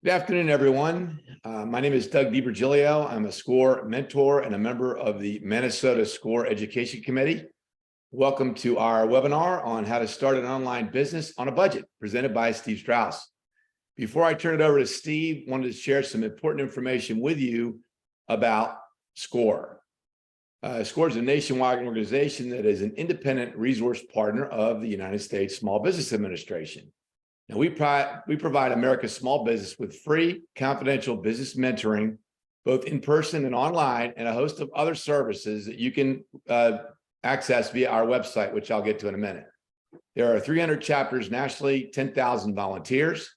Good afternoon, everyone. My name is Doug DiVirgilio. I'm a SCORE mentor and a member of the Minnesota SCORE Education Committee. Welcome to our webinar on how to start an online business on a budget, presented by Steve Strauss. Before I turn it over to Steve, I wanted to share some important information with you about SCORE. SCORE is a nationwide organization that is an independent resource partner of the United States Small Business Administration. And we provide America's small business with free, confidential business mentoring, both in person and online, and a host of other services that you can access via our website, which I'll get to in a minute. There are 300 chapters nationally, 10,000 volunteers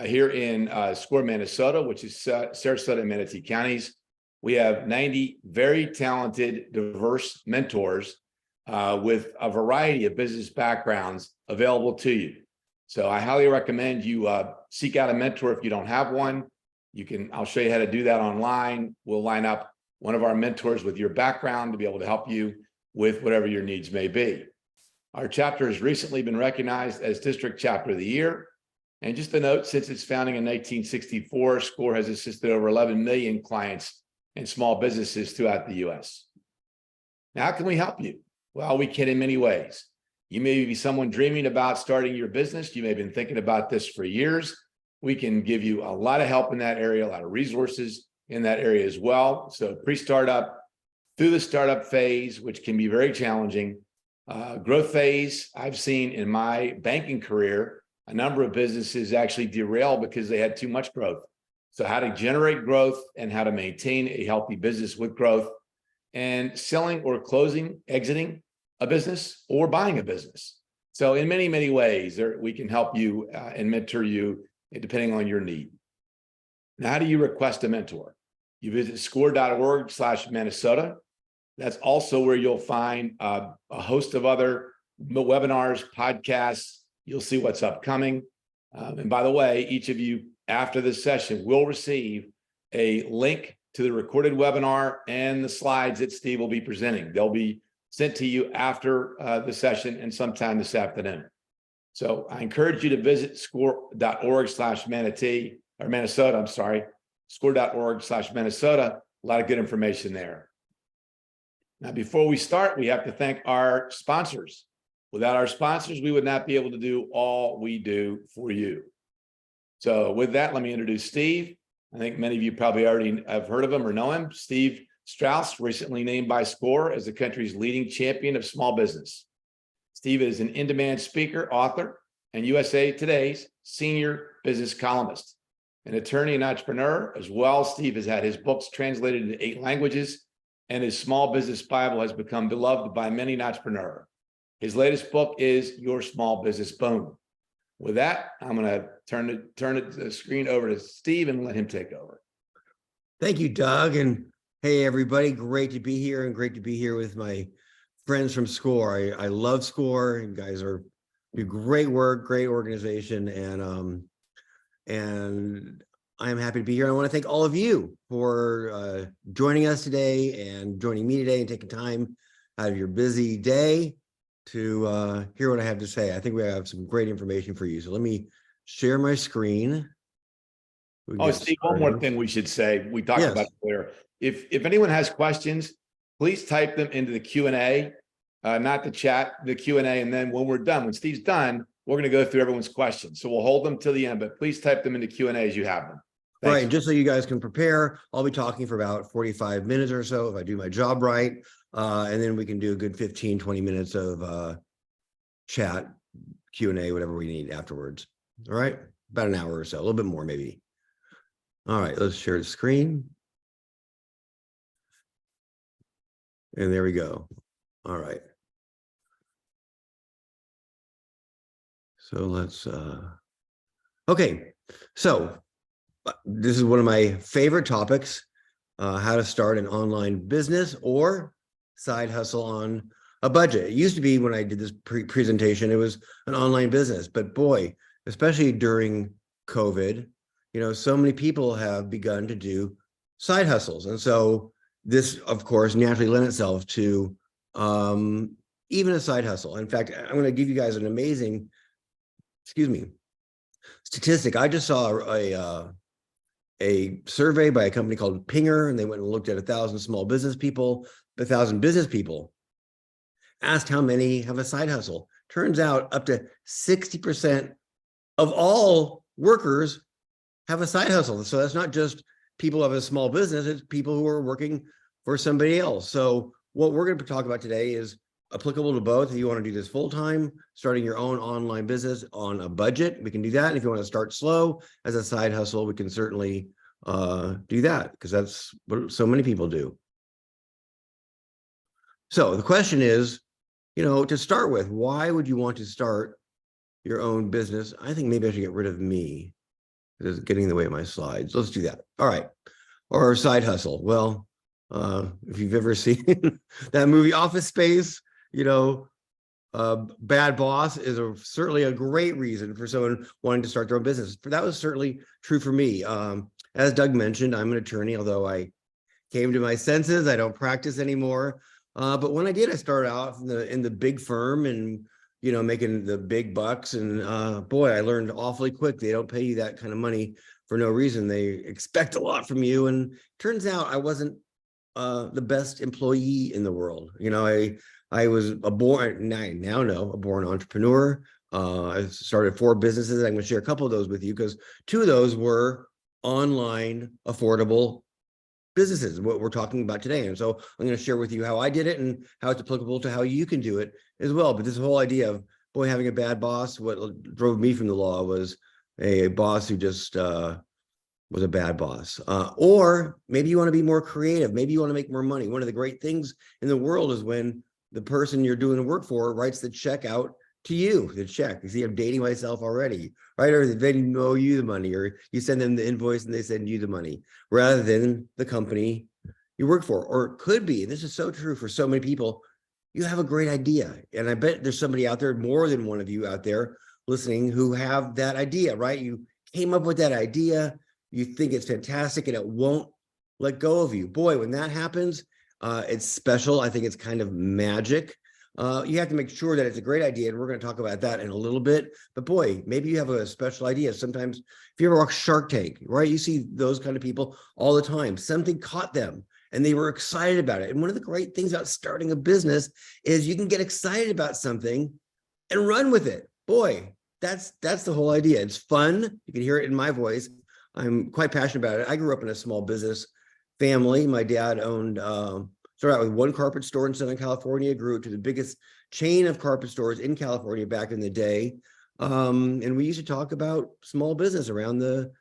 here in SCORE, Minnesota, which is Sarasota and Manatee counties. We have 90 very talented, diverse mentors with a variety of business backgrounds available to you. So I highly recommend you seek out a mentor if you don't have one. I'll show you how to do that online. We'll line up one of our mentors with your background to be able to help you with whatever your needs may be. Our chapter has recently been recognized as District Chapter of the Year. And just a note, since its founding in 1964, SCORE has assisted over 11 million clients and small businesses throughout the U.S. Now, how can we help you? Well, we can in many ways. You may be someone dreaming about starting your business. You may have been thinking about this for years. We can give you a lot of help in that area, a lot of resources in that area as well. So pre-startup, through the startup phase, which can be very challenging. Growth phase, I've seen in my banking career, a number of businesses actually derail because they had too much growth. So how to generate growth and how to maintain a healthy business with growth, and selling or closing, exiting a business or buying a business. So in many, many ways, we can help you and mentor you depending on your need. Now, how do you request a mentor? You visit score.org/Minnesota. That's also where you'll find a host of other webinars, podcasts. You'll see what's upcoming. And by the way, each of you after this session will receive a link to the recorded webinar and the slides that Steve will be presenting. They'll be sent to you after the session and sometime this afternoon. So I encourage you to visit score.org/Manatee or Minnesota, I'm sorry, score.org/Minnesota. A lot of good information there. Now, before we start, we have to thank our sponsors. Without our sponsors, we would not be able to do all we do for you. So with that, let me introduce Steve. I think many of you probably already have heard of him or know him. Steve Strauss, recently named by SCORE as the country's leading champion of small business. Steve is an in-demand speaker, author, and USA Today's senior business columnist. An attorney and entrepreneur as well, Steve has had his books translated into 8 languages, and his small business Bible has become beloved by many an entrepreneur. His latest book is Your Small Business Boom. With that, I'm going to turn the screen over to Steve and let him take over. Thank you, Doug. And hey, everybody, great to be here and great to be here with my friends from SCORE. I love SCORE. You guys do great work, great organization, and I'm happy to be here. And I want to thank all of you for joining us today and joining me today and taking time out of your busy day to hear what I have to say. I think we have some great information for you. So let me share my screen. Oh, Steve, one more thing we should say. We talked about it earlier. If anyone has questions, please type them into the Q&A, not the chat, the Q&A. And then when we're done, when Steve's done, we're going to go through everyone's questions. So we'll hold them till the end, but please type them into Q&A as you have them. Thanks. Right. Just so you guys can prepare, I'll be talking for about 45 minutes or so if I do my job right. And then we can do a good 15, 20 minutes of chat, Q&A, whatever we need afterwards. All right. About an hour or so, a little bit more maybe. All right. Let's share the screen. And there we go. All right. So let's, okay. So this is one of my favorite topics, how to start an online business or side hustle on a budget. It used to be when I did this presentation, it was an online business, but boy, especially during COVID, so many people have begun to do side hustles. And so this, of course, naturally lent itself to even a side hustle. In fact, I'm going to give you guys an amazing, statistic. I just saw a a survey by a company called Pinger, and they went and looked at 1,000 small business people, 1,000 business people, asked how many have a side hustle. Turns out up to 60% of all workers have a side hustle. So that's not just people who have a small business, it's people who are working for somebody else. So what we're going to talk about today is applicable to both. If you want to do this full-time, starting your own online business on a budget, we can do that. And if you want to start slow as a side hustle, we can certainly do that, because that's what so many people do. So the question is, to start with, why would you want to start your own business? I think maybe I should get rid of me. It's getting in the way of my slides. Let's do that. All right. Or side hustle. Well, if you've ever seen that movie Office Space, bad boss is certainly a great reason for someone wanting to start their own business. That was certainly true for me. As Doug mentioned, I'm an attorney, although I came to my senses. I don't practice anymore. But when I did, I started out in the big firm and, making the big bucks. And boy, I learned awfully quick. They don't pay you that kind of money for no reason. They expect a lot from you. And turns out I wasn't the best employee in the world. I was a born entrepreneur. I started 4 businesses. I'm going to share a couple of those with you, because 2 of those were online, affordable businesses, what we're talking about today. And so I'm going to share with you how I did it and how it's applicable to how you can do it as well. But this whole idea of, boy, having a bad boss, what drove me from the law was a boss who just was a bad boss. Or maybe you want to be more creative. Maybe you want to make more money. One of the great things in the world is when the person you're doing the work for writes the check out to you, the check. You see, I'm dating myself already, right? Or they owe you the money, or you send them the invoice and they send you the money, rather than the company you work for. Or it could be, this is so true for so many people, you have a great idea. And I bet there's somebody out there, more than one of you out there listening, who have that idea, right? You came up with that idea, you think it's fantastic, and it won't let go of you. Boy, when that happens, it's special. I think it's kind of magic. You have to make sure that it's a great idea, and we're going to talk about that in a little bit. But boy, maybe you have a special idea. Sometimes, if you ever watch Shark Tank, right, you see those kind of people all the time. Something caught them, and they were excited about it. And one of the great things about starting a business is you can get excited about something and run with it. Boy, that's the whole idea. It's fun. You can hear it in my voice. I'm quite passionate about it. I grew up in a small business family. My dad owned, started out with 1 carpet store in Southern California, grew it to the biggest chain of carpet stores in California back in the day. And we used to talk about small business around the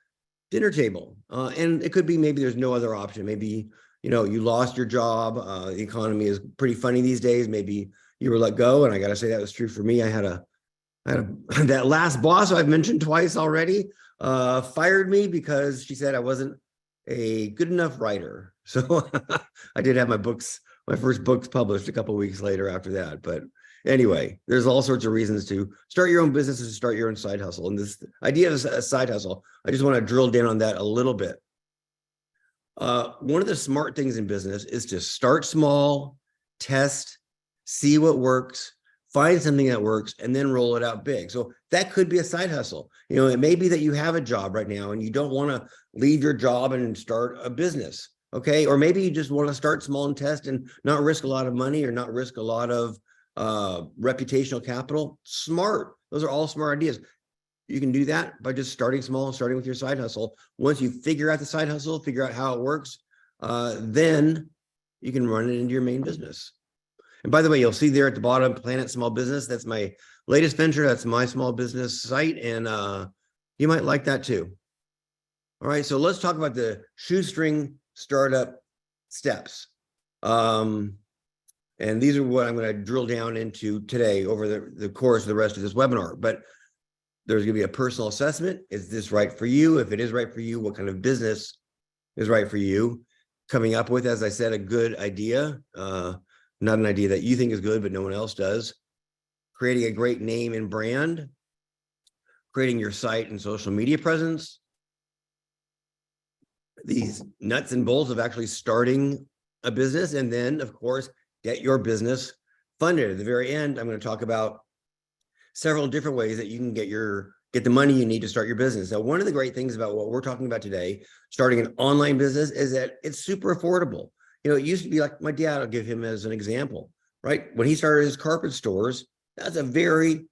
dinner table. And it could be maybe there's no other option. Maybe, you lost your job. The economy is pretty funny these days. Maybe you were let go. And I got to say that was true for me. I had that last boss I've mentioned twice already, fired me because she said I wasn't a good enough writer. So I did have my first books published a couple of weeks later after that. But anyway, there's all sorts of reasons to start your own business and start your own side hustle. And this idea of a side hustle, I just want to drill down on that a little bit. One of the smart things in business is to start small, test, see what works, find something that works, and then roll it out big. So that could be a side hustle. It may be that you have a job right now and you don't want to leave your job and start a business. Okay. Or maybe you just want to start small and test and not risk a lot of money or not risk a lot of reputational capital. Smart. Those are all smart ideas. You can do that by just starting small, starting with your side hustle. Once you figure out the side hustle, figure out how it works, then you can run it into your main business. And by the way, you'll see there at the bottom, Planet Small Business. That's my latest venture. That's my small business site. And you might like that too. All right, so let's talk about the shoestring startup steps. And these are what I'm going to drill down into today over the course of the rest of this webinar. But there's going to be a personal assessment. Is this right for you? If it is right for you, what kind of business is right for you? Coming up with, as I said, a good idea. Not an idea that you think is good, but no one else does. Creating a great name and brand. Creating your site and social media presence. These nuts and bolts of actually starting a business. And then, of course, get your business funded. At the very end, I'm going to talk about several different ways that you can get your get the money you need to start your business. Now, one of the great things about what we're talking about today, starting an online business, is that it's super affordable. It used to be like my dad, I'll give him as an example, right? When he started his carpet stores, that's a very,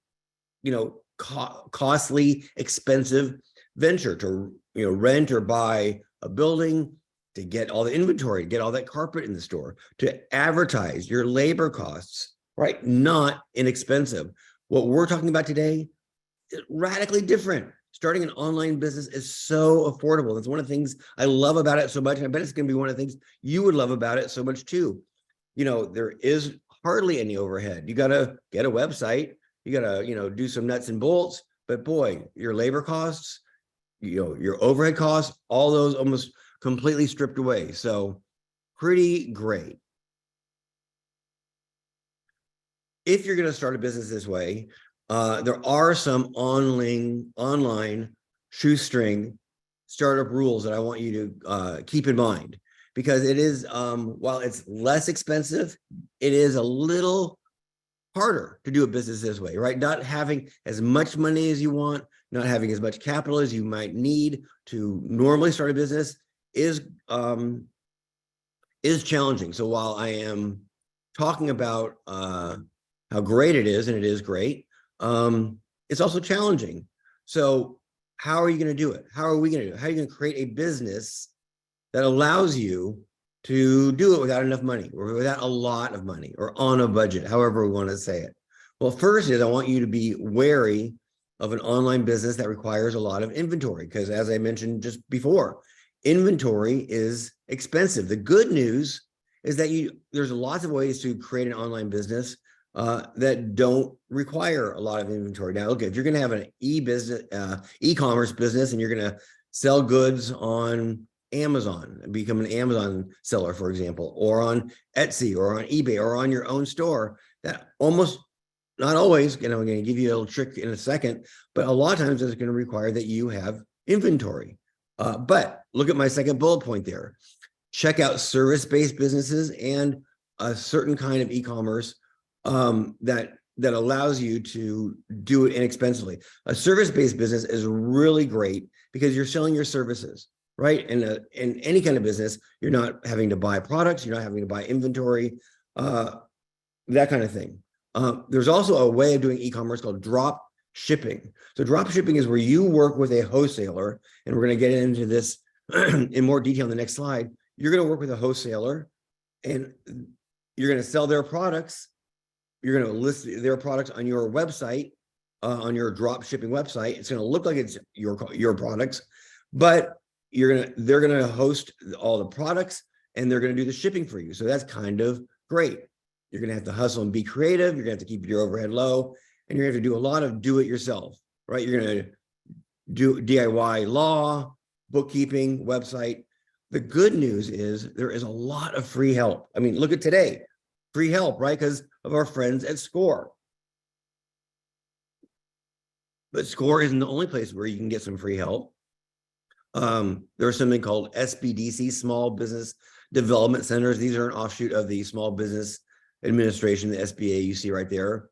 costly, expensive venture to, rent or buy a building, to get all the inventory, to get all that carpet in the store, to advertise, your labor costs, right? Not inexpensive. What we're talking about today is radically different. Starting an online business is so affordable. That's one of the things I love about it so much. And I bet it's going to be one of the things you would love about it so much too. There is hardly any overhead. You got to get a website. You got to, do some nuts and bolts. But boy, your labor costs, your overhead costs, all those almost completely stripped away. So pretty great. If you're going to start a business this way, there are some online shoestring startup rules that I want you to keep in mind, because it is, while it's less expensive, it is a little harder to do a business this way, right? Not having as much money as you want, not having as much capital as you might need to normally start a business is challenging. So while I am talking about how great it is, and it is great, it's also challenging. So how are you going to do it? How are we going to do it? How are you going to create a business that allows you to do it without enough money, or without a lot of money, or on a budget, however we want to say it? Well, first is I want you to be wary of an online business that requires a lot of inventory, because as I mentioned just before, inventory is expensive. The good news is that there's lots of ways to create an online business that don't require a lot of inventory. Now, okay, if you're going to have an e-commerce business, and you're going to sell goods on Amazon, become an Amazon seller, for example, or on Etsy, or on eBay, or on your own store, that almost, not always, I'm going to give you a little trick in a second, but a lot of times it's going to require that you have inventory. But look at my second bullet point there. Check out service-based businesses and a certain kind of e-commerce that allows you to do it inexpensively. A service-based business is really great because you're selling your services, right? In any kind of business, you're not having to buy products, you're not having to buy inventory, that kind of thing. There's also a way of doing e-commerce called drop shipping. So drop shipping is where you work with a wholesaler, and we're going to get into this in more detail in the next slide. You're going to work with a wholesaler, and you're going to sell their products. You're going to list their products on your website, on your drop shipping website. It's going to look like it's your products, but they're going to host all the products, and they're going to do the shipping for you. So that's kind of great. You're going to have to hustle and be creative. You're going to have to keep your overhead low, and you're going to have to do a lot of do it yourself, right? You're going to do DIY law, bookkeeping, website. The good news is there is a lot of free help. I mean, look at today, free help, right? Because of our friends at SCORE. But SCORE isn't the only place where you can get some free help. There's something called SBDC, Small Business Development Centers. These are an offshoot of the Small Business Administration, the SBA you see right there.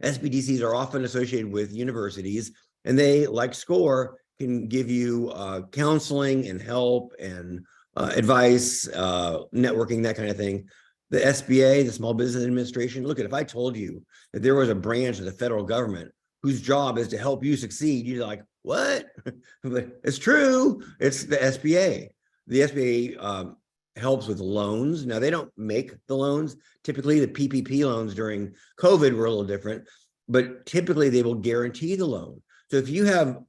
SBDCs are often associated with universities, and they, like SCORE, can give you counseling and help and advice, networking, that kind of thing. The SBA, the Small Business Administration, look, if I told you that there was a branch of the federal government whose job is to help you succeed, you're like, what? But it's true. It's the SBA. The SBA helps with loans. Now, they don't make the loans. Typically, the PPP loans during COVID were a little different, but typically they will guarantee the loan. So if you have,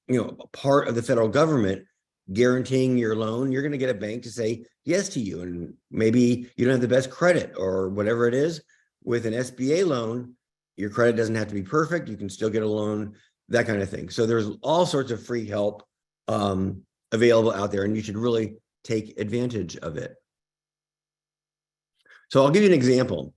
a part of the federal government guaranteeing your loan, you're going to get a bank to say yes to you. And maybe you don't have the best credit or whatever it is. With an SBA loan, your credit doesn't have to be perfect. You can still get a loan, that kind of thing. So there's all sorts of free help available out there, and you should really take advantage of it. So I'll give you an example.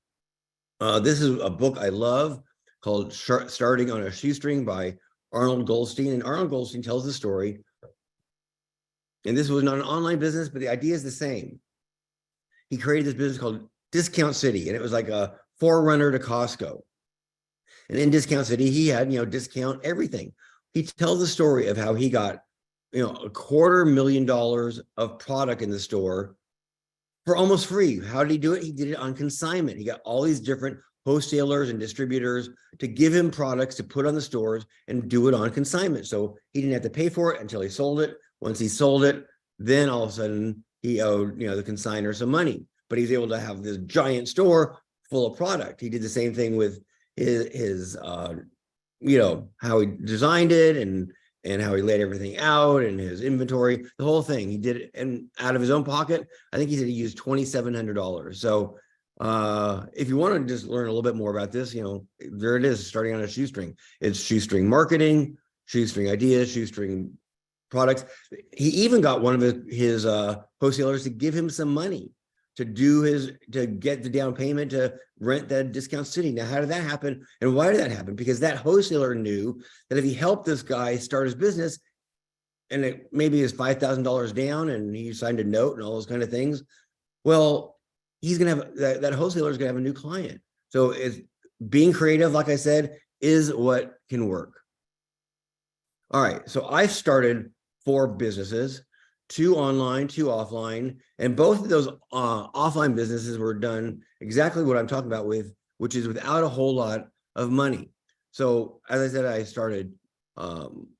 This is a book I love called Starting on a Shoestring by Arnold Goldstein. And Arnold Goldstein tells the story. And this was not an online business, but the idea is the same. He created this business called Discount City, and it was like a forerunner to Costco. And in Discount City, he had, discount everything. he tells the story of how he got, $250,000 of product in the store for almost free. How did he do it? He did it on consignment. He got all these different wholesalers and distributors to give him products to put on the stores and do it on consignment. So he didn't have to pay for it until he sold it. Once he sold it, then all of a sudden he owed, the consignor some money, but he's able to have this giant store full of product. He did the same thing with his how he designed it and how he laid everything out and his inventory, the whole thing. He did it, and out of his own pocket, I think he said he used $2,700. So if you want to just learn a little bit more about this, there it is, starting on a shoestring. It's shoestring marketing, shoestring ideas, shoestring products. He even got one of his wholesalers to give him some money to get the down payment to rent that discount city. Now, how did that happen? And why did that happen? Because that wholesaler knew that if he helped this guy start his business, and it maybe is $5,000 down, and he signed a note and all those kind of things, well, he's going to have that wholesaler is going to have a new client. So it's being creative, like I said, is what can work. All right. So I started 4 businesses, 2 online, 2 offline, and both of those offline businesses were done exactly what I'm talking about which is without a whole lot of money. So as I said, I started,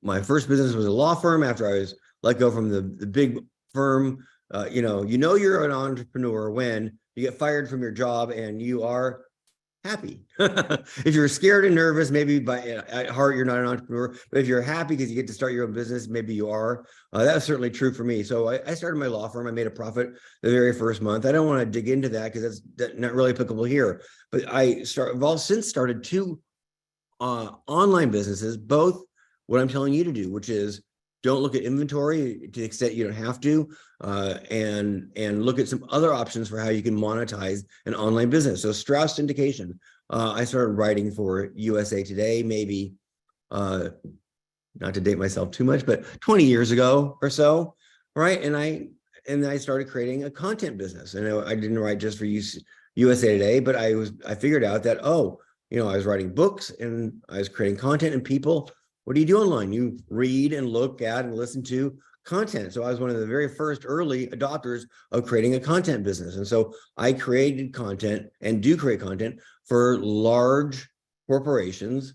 my first business was a law firm after I was let go from the big firm. You're an entrepreneur when you get fired from your job and you are happy. If you're scared and nervous, maybe at heart you're not an entrepreneur, but if you're happy because you get to start your own business, maybe you are. That was certainly true for me. So I started my law firm. I made a profit the very first month. I don't want to dig into that because that's not really applicable here. But I've since started 2 online businesses, both what I'm telling you to do, which is don't look at inventory to the extent you don't have to, and look at some other options for how you can monetize an online business. So Strauss syndication, I started writing for USA Today, maybe, not to date myself too much, but 20 years ago or so, right? And I started creating a content business, and I didn't write just for USA Today, but I figured out that, I was writing books and I was creating content, and people, what do you do online? You read and look at and listen to content. So I was one of the very first early adopters of creating a content business. And so I created content and do create content for large corporations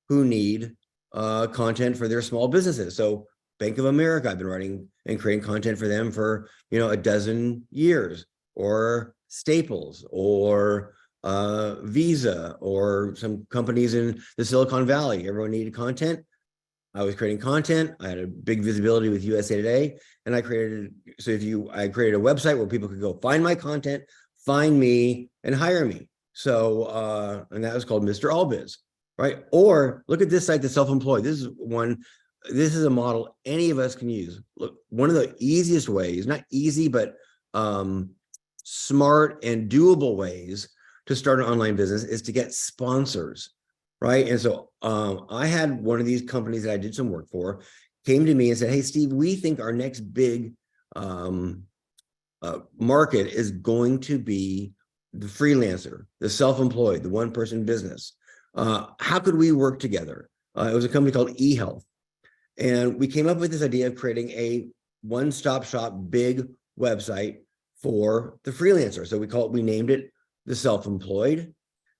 who need content for their small businesses. So Bank of America, I've been writing and creating content for them for, a dozen years, or Staples, or Visa, or some companies in the Silicon Valley. Everyone needed content. I was creating content. I had a big visibility with USA Today, and I created a website where people could go find my content, find me, and hire me. So, and that was called Mr. Allbiz, right? Or look at this site, The Self-Employed. This is a model any of us can use. Look, one of the easiest ways, not easy, but smart and doable ways to start an online business is to get sponsors. Right. And so I had one of these companies that I did some work for came to me and said, "Hey, Steve, we think our next big market is going to be the freelancer, the self-employed, the one-person business. How could we work together?" It was a company called eHealth. And we came up with this idea of creating a one-stop shop big website for the freelancer. So we named it The Self-Employed.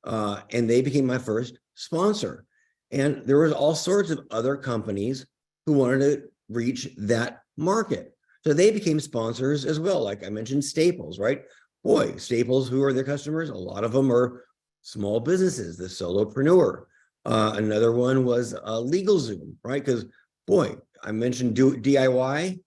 And they became my first sponsor. And there was all sorts of other companies who wanted to reach that market. So they became sponsors as well. Like I mentioned, Staples, right? Boy, Staples, who are their customers? A lot of them are small businesses, the solopreneur. Another one was LegalZoom, right? Because boy, I mentioned DIY,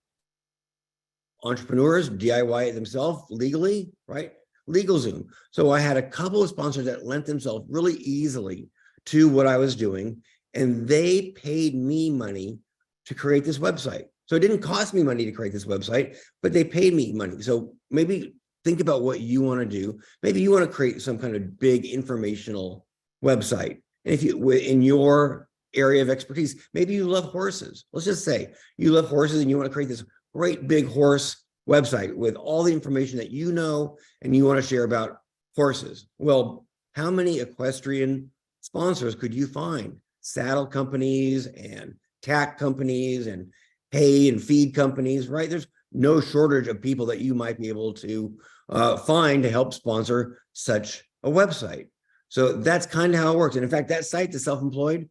entrepreneurs DIY it themselves legally, right? LegalZoom. So I had a couple of sponsors that lent themselves really easily to what I was doing, and they paid me money to create this website. So it didn't cost me money to create this website, but they paid me money. So maybe think about what you want to do. Maybe you want to create some kind of big informational website. And if you, in your area of expertise, maybe you love horses. Let's just say you love horses and you want to create this great big horse website with all the information that you know and you want to share about horses. Well, how many equestrian sponsors could you find? Saddle companies and tack companies and hay and feed companies, right? There's no shortage of people that you might be able to find to help sponsor such a website. So that's kind of how it works. And in fact, that site, The Self-Employed,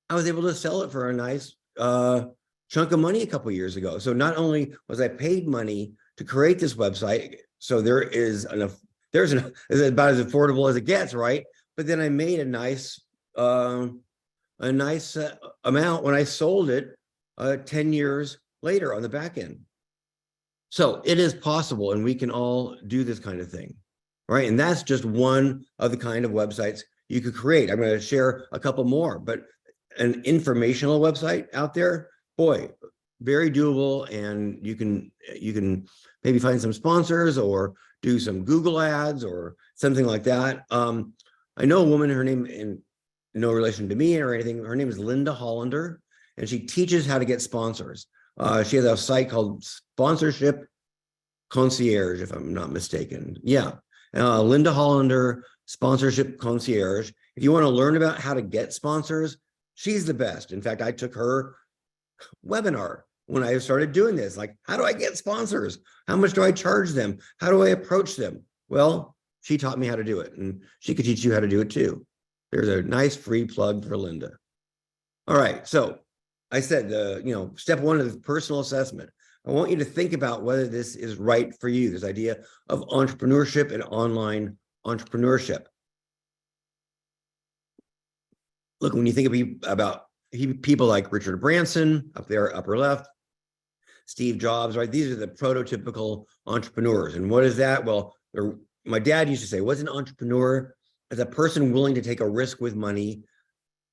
I was able to sell it for a nice chunk of money a couple of years ago. So not only was I paid money to create this website, so there's about as affordable as it gets, right? But then I made a nice amount when I sold it 10 years later on the back end. So it is possible, and we can all do this kind of thing, right? And that's just one of the kind of websites you could create. I'm going to share a couple more, but an informational website out there, boy, very doable. And you can maybe find some sponsors or do some Google ads or something like that. I know a woman, her name, in no relation to me or anything, her name is Linda Hollander, and she teaches how to get sponsors. She has a site called Sponsorship Concierge, if I'm not mistaken. Yeah, Linda Hollander, Sponsorship Concierge. If you want to learn about how to get sponsors, she's the best. In fact, I took her webinar when I started doing this. Like, how do I get sponsors? How much do I charge them? How do I approach them? Well, she taught me how to do it, and she could teach you how to do it too. There's a nice free plug for Linda. All right, so I said, step one is personal assessment. I want you to think about whether this is right for you, this idea of entrepreneurship and online entrepreneurship. Look, when you think about people like Richard Branson up there, upper left, Steve Jobs, right? These are the prototypical entrepreneurs. And what is that? Well, my dad used to say, what's an entrepreneur? It's a person willing to take a risk with money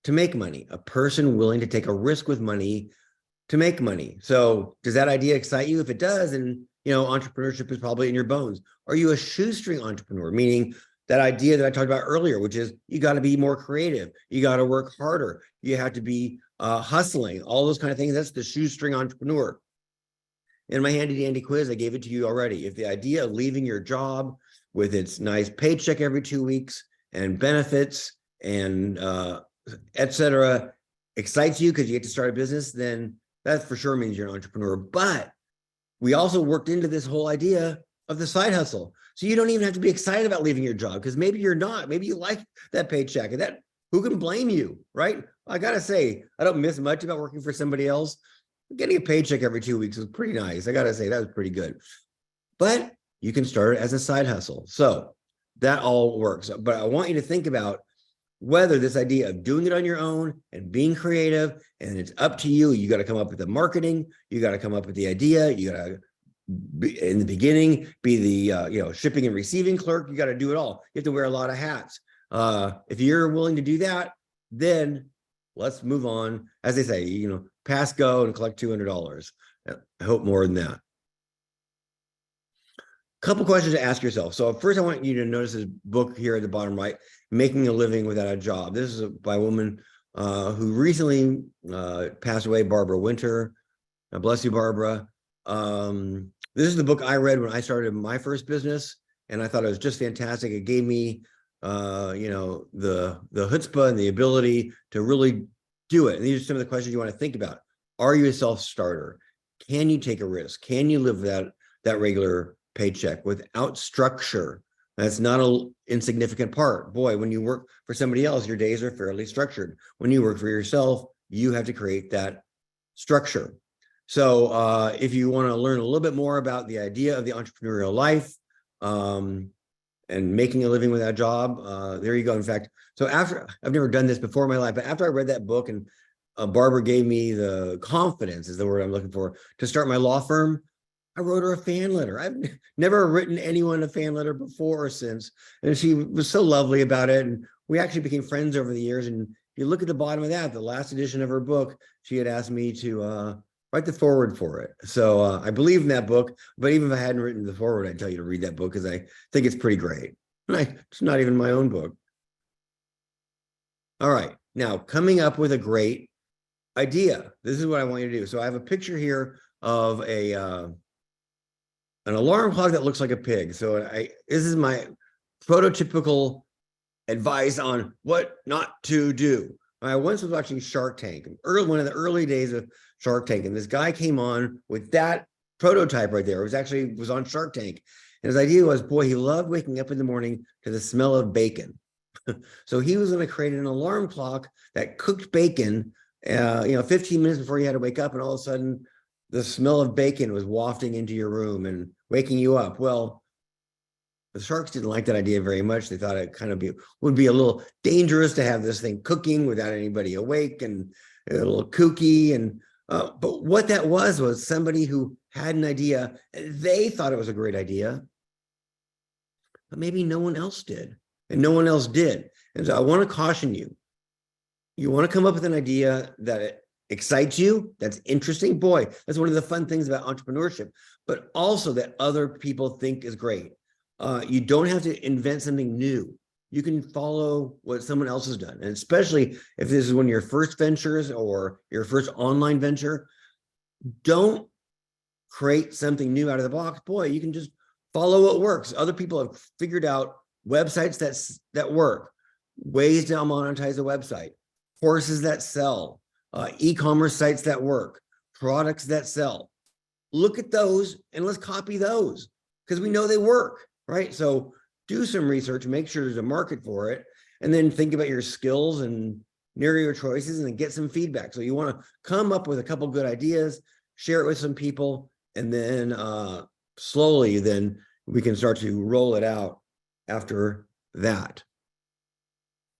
to make money, a person willing to take a risk with money to make money. So does that idea excite you? If it does, then, entrepreneurship is probably in your bones. Are you a shoestring entrepreneur? Meaning that idea that I talked about earlier, which is you got to be more creative. You got to work harder. You have to be hustling, all those kind of things. That's the shoestring entrepreneur. In my handy dandy quiz, I gave it to you already. If the idea of leaving your job with its nice paycheck every 2 weeks and benefits and etc. excites you because you get to start a business, then that for sure means you're an entrepreneur. But we also worked into this whole idea of the side hustle. So you don't even have to be excited about leaving your job, because maybe you're not. Maybe you like that paycheck, and that, who can blame you, right? I gotta say, I don't miss much about working for somebody else. Getting a paycheck every 2 weeks was pretty nice. I gotta say, that was pretty good. But you can start it as a side hustle. So that all works. But I want you to think about whether this idea of doing it on your own and being creative, and it's up to you. You got to come up with the marketing. You got to come up with the idea. You got to, in the beginning, be the shipping and receiving clerk. You got to do it all. You have to wear a lot of hats. If you're willing to do that, then let's move on. As they say, pass go and collect $200. I hope more than that. Couple questions to ask yourself. So first, I want you to notice this book here at the bottom right, Making a Living Without a Job. This is by a woman who recently passed away, Barbara Winter. God bless you, Barbara. This is the book I read when I started my first business, and I thought it was just fantastic. It gave me, the chutzpah and the ability to really do it. And these are some of the questions you want to think about. Are you a self-starter? Can you take a risk? Can you live that regular paycheck without structure? That's not an insignificant part. Boy, when you work for somebody else, your days are fairly structured. When you work for yourself, you have to create that structure. So if you want to learn a little bit more about the idea of the entrepreneurial life and making a living without a job, there you go. In fact, so after, I've never done this before in my life, but after I read that book and Barbara gave me the confidence, is the word I'm looking for, to start my law firm, I wrote her a fan letter. I've never written anyone a fan letter before or since. And she was so lovely about it. And we actually became friends over the years. And if you look at the bottom of that, the last edition of her book, she had asked me to write the foreword for it. So I believe in that book, but even if I hadn't written the foreword, I'd tell you to read that book because I think it's pretty great. It's not even my own book. All right, now coming up with a great idea. This is what I want you to do. So I have a picture here of an alarm clock that looks like a pig. So this is my prototypical advice on what not to do. I once was watching Shark Tank, one of the early days of Shark Tank, and this guy came on with that prototype right there. It was on Shark Tank. And his idea was, boy, he loved waking up in the morning to the smell of bacon. So he was going to create an alarm clock that cooked bacon, 15 minutes before you had to wake up, and all of a sudden the smell of bacon was wafting into your room and waking you up. Well, the sharks didn't like that idea very much. They thought it would be a little dangerous to have this thing cooking without anybody awake, and a little kooky. And but what that was somebody who had an idea. They thought it was a great idea, but maybe no one else did, and no one else did. And so I want to caution you. You want to come up with an idea that it excites you, that's interesting. Boy, that's one of the fun things about entrepreneurship, but also that other people think is great. You don't have to invent something new. You can follow what someone else has done. And especially if this is one of your first ventures or your first online venture, don't create something new out of the box. Boy, you can just follow what works. Other people have figured out websites that work, ways to monetize a website, courses that sell, e-commerce sites that work, products that sell. Look at those and let's copy those because we know they work, right? So do some research, make sure there's a market for it, and then think about your skills and narrow your choices and then get some feedback. So you want to come up with a couple good ideas, share it with some people, and then slowly then we can start to roll it out after that.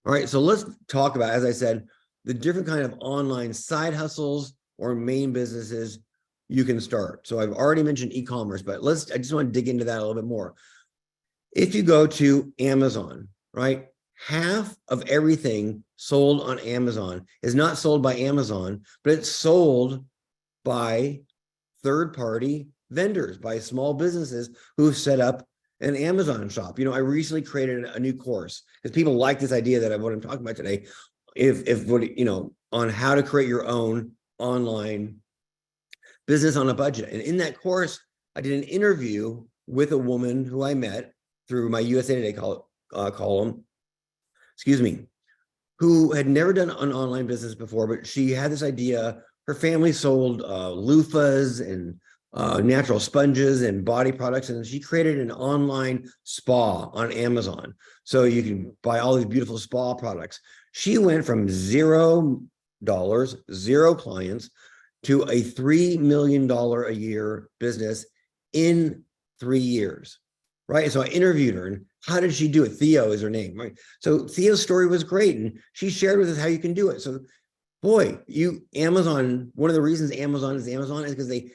All right, so let's talk about, as I said, the different kind of online side hustles or main businesses you can start. So I've already mentioned e-commerce, but I just want to dig into that a little bit more. If you go to Amazon, right, half of everything sold on Amazon is not sold by Amazon, but it's sold by third-party vendors, by small businesses who've set up an Amazon shop. I recently created a new course because people like this idea that what I'm talking about today. On how to create your own online business on a budget. And in that course, I did an interview with a woman who I met through my USA Today column, who had never done an online business before, but she had this idea. Her family sold loofahs and natural sponges and body products, and she created an online spa on Amazon. So you can buy all these beautiful spa products. She went from $0, 0 clients, to a $3 million a year business in 3 years, right? So I interviewed her, and how did she do it? Theo is her name, right? So Theo's story was great, and she shared with us how you can do it. So boy, Amazon, one of the reasons Amazon is because they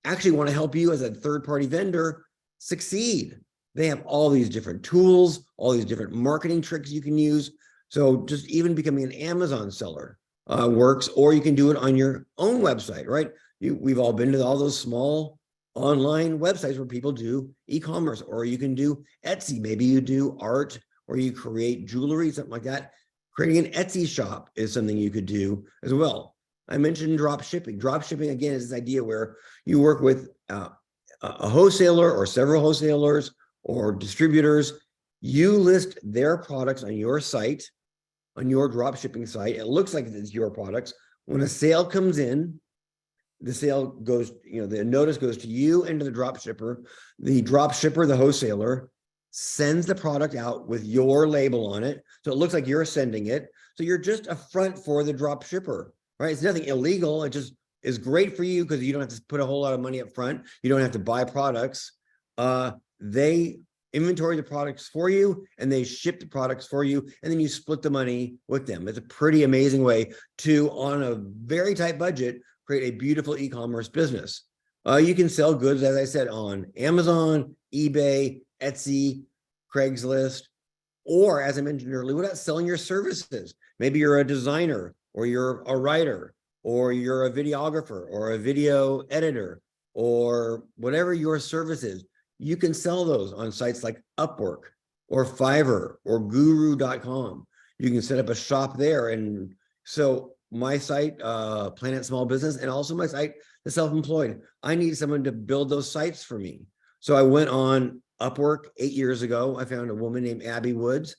actually want to help you as a third-party vendor succeed. They have all these different tools, all these different marketing tricks you can use. So just even becoming an Amazon seller works, or you can do it on your own website, right? We've all been to all those small online websites where people do e-commerce, or you can do Etsy. Maybe you do art or you create jewelry, something like that. Creating an Etsy shop is something you could do as well. I mentioned drop shipping. Drop shipping, again, is this idea where you work with a wholesaler or several wholesalers or distributors. You list their products on your site, on your drop shipping site. It looks like it's your products. When a sale comes in, the sale goes, the notice goes to you and to the drop shipper. The drop shipper, the wholesaler, sends the product out with your label on it. So it looks like you're sending it. So you're just a front for the drop shipper, right? It's nothing illegal. It just is great for you because you don't have to put a whole lot of money up front. You don't have to buy products. They inventory the products for you and they ship the products for you, and then you split the money with them. It's a pretty amazing way to, on a very tight budget, create a beautiful e-commerce business. You can sell goods, as I said, on Amazon, eBay, Etsy, Craigslist, or as I mentioned earlier, what about selling your services? Maybe you're a designer, or you're a writer, or you're a videographer, or a video editor, or whatever your service is. You can sell those on sites like Upwork or Fiverr or Guru.com. You can set up a shop there. And so my site, Planet Small Business, and also my site, The Self-Employed, I need someone to build those sites for me. So I went on Upwork 8 years ago. I found a woman named Abby Woods.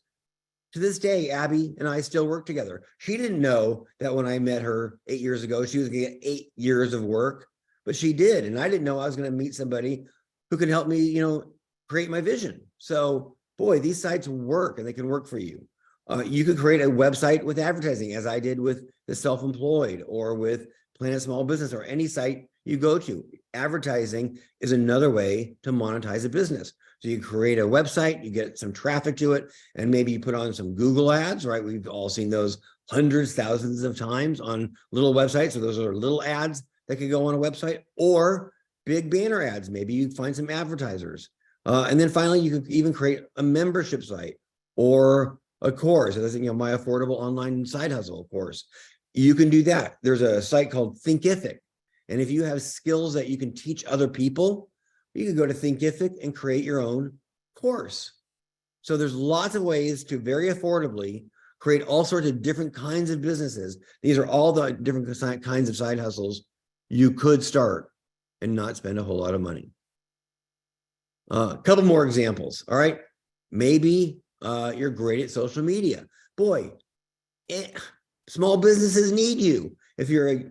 To this day, Abby and I still work together. She didn't know that when I met her 8 years ago, she was going to get 8 years of work, but she did. And I didn't know I was going to meet somebody who could help me, create my vision. So, boy, these sites work and they can work for you. You could create a website with advertising, as I did with the self-employed or with Planet Small Business or any site you go to. Advertising is another way to monetize a business. So you create a website, you get some traffic to it, and maybe you put on some Google ads, right? We've all seen those hundreds, thousands of times on little websites. So those are little ads that could go on a website, or big banner ads. Maybe you find some advertisers. And then finally, you could even create a membership site or a course. That's, my affordable online side hustle course. You can do that. There's a site called Thinkific. And if you have skills that you can teach other people, you can go to Thinkific and create your own course. So there's lots of ways to very affordably create all sorts of different kinds of businesses. These are all the different kinds of side hustles you could start and not spend a whole lot of money. A couple more examples. All right. Maybe you're great at social media. Boy, small businesses need you. If you're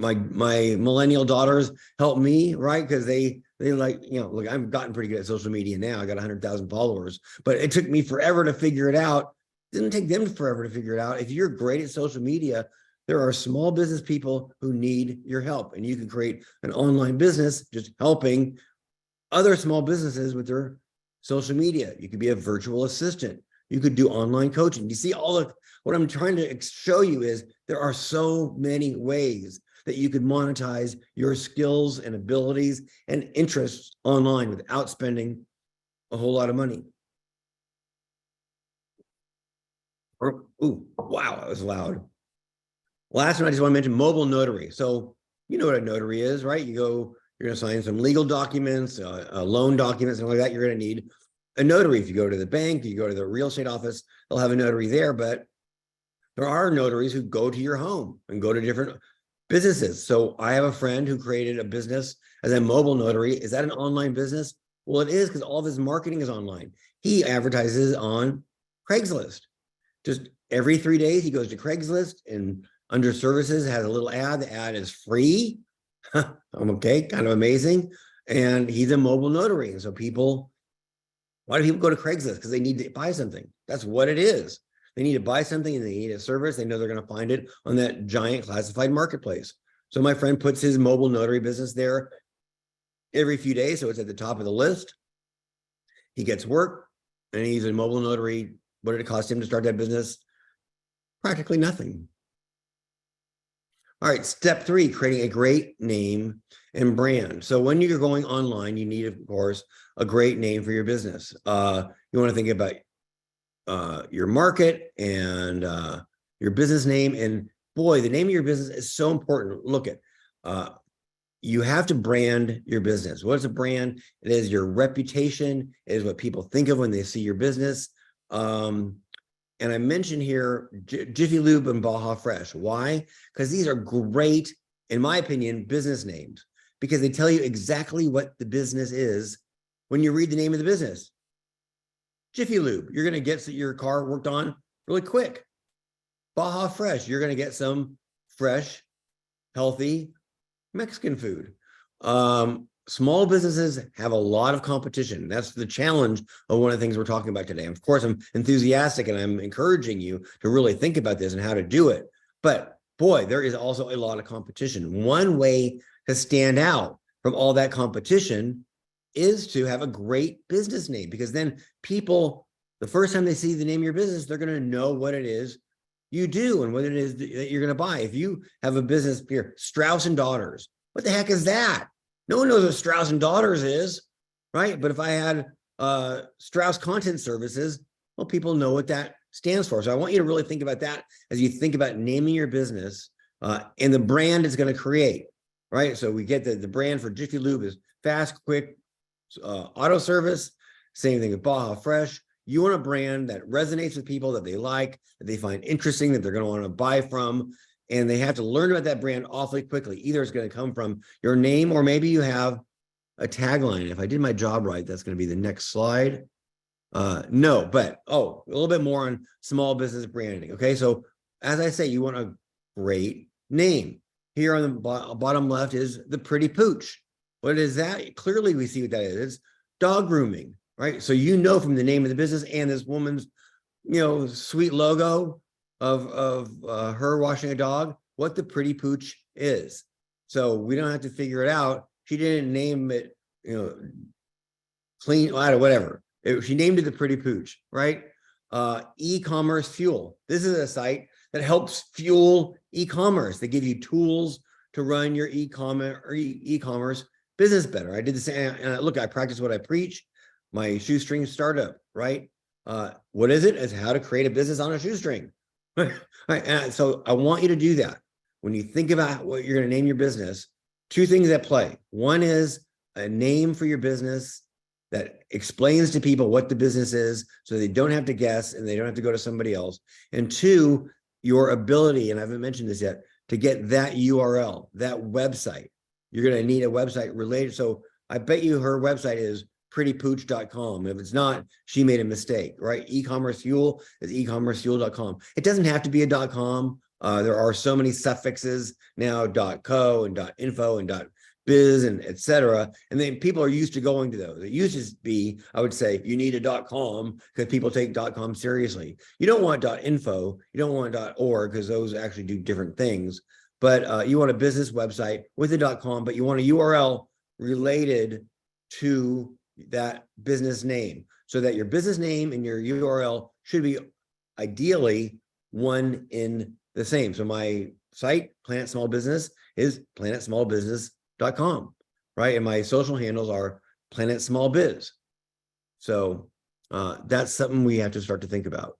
my millennial daughters help me, right? Because they like, look, I've gotten pretty good at social media now. I got 100,000 followers, but it took me forever to figure it out. It didn't take them forever to figure it out. If you're great at social media, there are small business people who need your help, and you can create an online business just helping other small businesses with their social media. You could be a virtual assistant. You could do online coaching. You see, what I'm trying to show you is there are so many ways that you could monetize your skills and abilities and interests online without spending a whole lot of money. Ooh, wow, that was loud. Last one, I just want to mention mobile notary. So you know what a notary is, right? You're going to sign some legal documents, loan documents, and like that. You're going to need a notary. If you go to the bank, you go to the real estate office, they'll have a notary there. But there are notaries who go to your home and go to different businesses. So I have a friend who created a business as a mobile notary. Is that an online business? Well, it is, because all of his marketing is online. He advertises on Craigslist. Just every 3 days, he goes to Craigslist and under services has a little ad. The ad is free. Okay, kind of amazing. And he's a mobile notary. And so why do people go to Craigslist? Because they need to buy something. That's what it is. They need to buy something and they need a service. They know they're going to find it on that giant classified marketplace. So my friend puts his mobile notary business there every few days. So it's at the top of the list. He gets work and he's a mobile notary. What did it cost him to start that business? Practically nothing. All right, step 3, creating a great name and brand. So when you're going online, you need, of course, a great name for your business. You want to think about your market and your business name. And boy, the name of your business is so important. Look at, you have to brand your business. What is a brand? It is your reputation. It is what people think of when they see your business. And I mentioned here Jiffy Lube and Baja Fresh. Why? Because these are great, in my opinion, business names, because they tell you exactly what the business is when you read the name of the business. Jiffy Lube, you're going to get your car worked on really quick. Baja Fresh, you're going to get some fresh, healthy Mexican food. Small businesses have a lot of competition. That's the challenge of one of the things we're talking about today. And of course, I'm enthusiastic and I'm encouraging you to really think about this and how to do it. But boy, there is also a lot of competition. One way to stand out from all that competition is to have a great business name, because then people, the first time they see the name of your business, they're going to know what it is you do and what it is that you're going to buy. If you have a business here, Strauss and Daughters, what the heck is that? No one knows what Strauss and Daughters is, right? But if I had Strauss Content Services, well, people know what that stands for. So I want you to really think about that as you think about naming your business and the brand it's going to create, right? So we get the brand for Jiffy Lube is fast, quick, auto service. Same thing with Baja Fresh. You want a brand that resonates with people, that they like, that they find interesting, that they're going to want to buy from. And they have to learn about that brand awfully quickly. Either it's going to come from your name, or maybe you have a tagline. If I did my job right, that's going to be the next slide. No, but a little bit more on small business branding. Okay, so as I say, you want a great name. Here on the bottom left is the Pretty Pooch. What is that? Clearly, we see what that is. It's dog grooming, right? So you know from the name of the business and this woman's, sweet logo of her washing a dog, what the Pretty Pooch is. So we don't have to figure it out. She didn't name it, clean, whatever. She named it the Pretty Pooch, right? E-commerce fuel. This is a site that helps fuel e-commerce. They give you tools to run your e-commerce business better. I did the same. And look, I practice what I preach. My shoestring startup, right? What is it? It's how to create a business on a shoestring. Right. And so I want you to do that. When you think about what you're going to name your business, two things at play. One is a name for your business that explains to people what the business is so they don't have to guess and they don't have to go to somebody else. And two, your ability, and I haven't mentioned this yet, to get that URL, that website. You're going to need a website related. So I bet you her website is prettypooch.com. If it's not, she made a mistake, right? E-commerce fuel is ecommercefuel.com. It doesn't have to be a .com. There are so many suffixes now, .co and .info and .biz and etc. And then people are used to going to those. It used to be, I would say, you need a .com because people take .com seriously. You don't want .info, you don't want .org because those actually do different things. But you want a business website with a .com, but you want a URL related to that business name so that your business name and your URL should be ideally one in the same. So my site, Planet Small Business, is planetsmallbusiness.com, right? And my social handles are Planet Small Biz. So that's something we have to start to think about.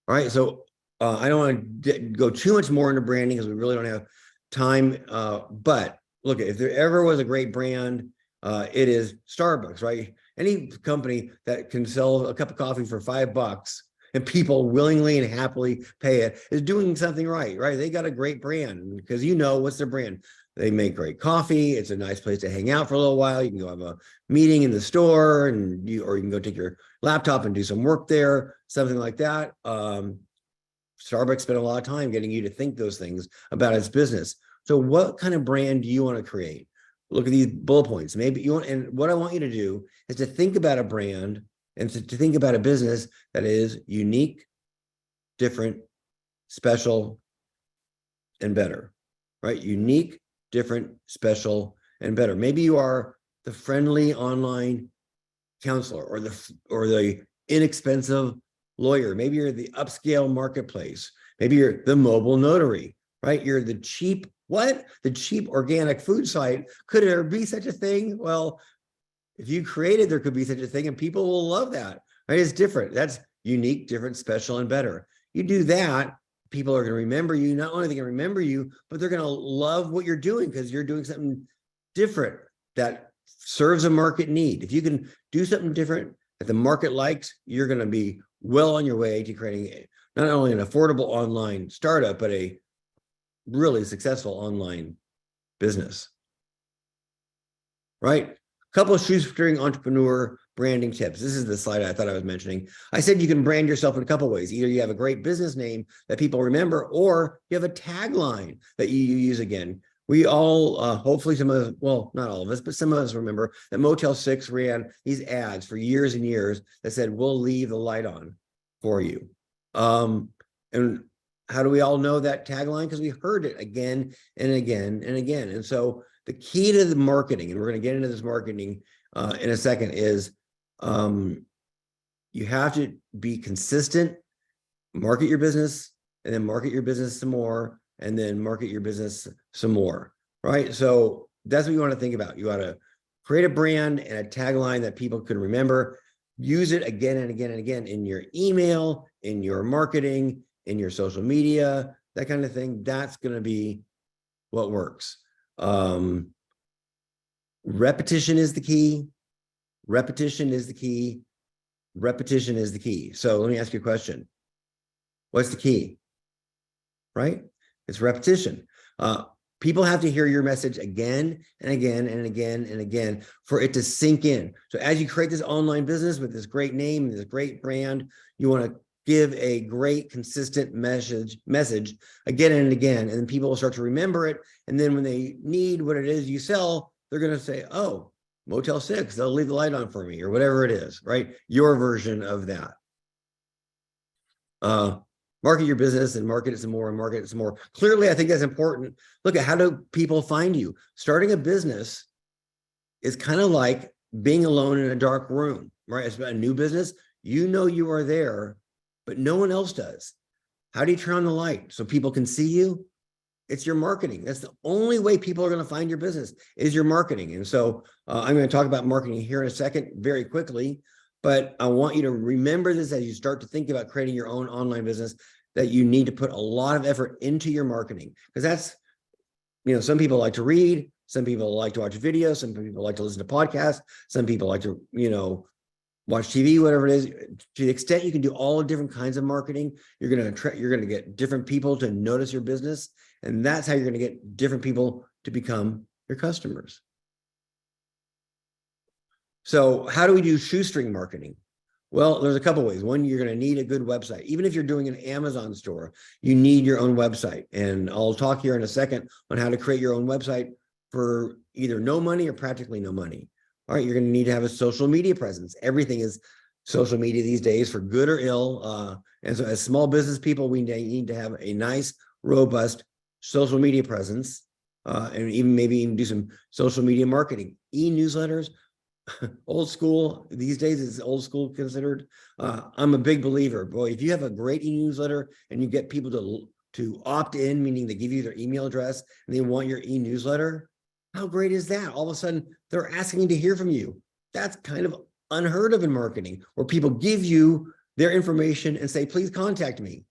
All right, so I don't want to go too much more into branding because we really don't have time. But look, if there ever was a great brand, it is Starbucks, right? Any company that can sell a cup of coffee for $5 and people willingly and happily pay it is doing something right? They got a great brand because what's their brand? They make great coffee. It's a nice place to hang out for a little while. You can go have a meeting in the store or you can go take your laptop and do some work there, something like that. Starbucks spent a lot of time getting you to think those things about its business. So what kind of brand do you want to create? Look at these bullet points. Maybe you want, and what I want you to do is to think about a brand and to think about a business that is unique, different, special, and better, right? Unique, different, special, and better. Maybe you are the friendly online counselor or the inexpensive lawyer. Maybe you're the upscale marketplace. Maybe you're the mobile notary, right? You're the cheap, the cheap organic food site. Could there be such a thing? Well, if you created, there could be such a thing and people will love that, right? It's different. That's unique, different, special, and better. You do that, people are going to remember you. Not only are they going to remember you, but they're going to love what you're doing because you're doing something different that serves a market need. If you can do something different that the market likes, you're going to be well on your way to creating not only an affordable online startup, but a really successful online business. Right? A couple of shoestring entrepreneur branding tips. This is the slide I thought I was mentioning. I said you can brand yourself in a couple of ways. Either you have a great business name that people remember, or you have a tagline that you use again. We all, hopefully some of us, well, not all of us, but some of us remember that Motel 6 ran these ads for years and years that said, we'll leave the light on for you. And how do we all know that tagline? Because we heard it again and again and again. And so the key to the marketing, and we're going to get into this marketing in a second, is you have to be consistent, market your business, and then market your business some more, and then market your business some more, right? So that's what you want to think about. You got to create a brand and a tagline that people can remember. Use it again and again and again in your email, in your marketing, in your social media, that kind of thing. That's going to be what works. Repetition is the key. Repetition is the key. Repetition is the key. So let me ask you a question. What's the key? Right? It's repetition. People have to hear your message again and again and again and again for it to sink in. So as you create this online business with this great name, this great brand, you want to give a great consistent message again and again, and then people will start to remember it. And then when they need what it is you sell, they're going to say, oh, Motel 6, they'll leave the light on for me, or whatever it is, right? Your version of that. Market your business and market it some more and market it some more. Clearly, I think that's important. Look at how do people find you? Starting a business is kind of like being alone in a dark room, right? It's about a new business. You know you are there, but no one else does. How do you turn on the light so people can see you? It's your marketing. That's the only way people are going to find your business is your marketing. And so I'm going to talk about marketing here in a second, very quickly. But I want you to remember this as you start to think about creating your own online business, that you need to put a lot of effort into your marketing, because that's, some people like to read, some people like to watch videos, some people like to listen to podcasts, some people like to, watch TV, whatever it is. To the extent you can do all different kinds of marketing, you're going to get different people to notice your business, and that's how you're going to get different people to become your customers. So how do we do shoestring marketing? Well, there's a couple ways. One, you're going to need a good website. Even if you're doing an Amazon store, you need your own website. And I'll talk here in a second on how to create your own website for either no money or practically no money. All right, you're going to need to have a social media presence. Everything is social media these days, for good or ill. And so as small business people, we need to have a nice, robust social media presence, and maybe even do some social media marketing. E-newsletters, old school these days, is old school considered. I'm a big believer. Boy, if you have a great e-newsletter and you get people to opt in, meaning they give you their email address and they want your e-newsletter, how great is that? All of a sudden they're asking to hear from you. That's kind of unheard of in marketing, where people give you their information and say, please contact me.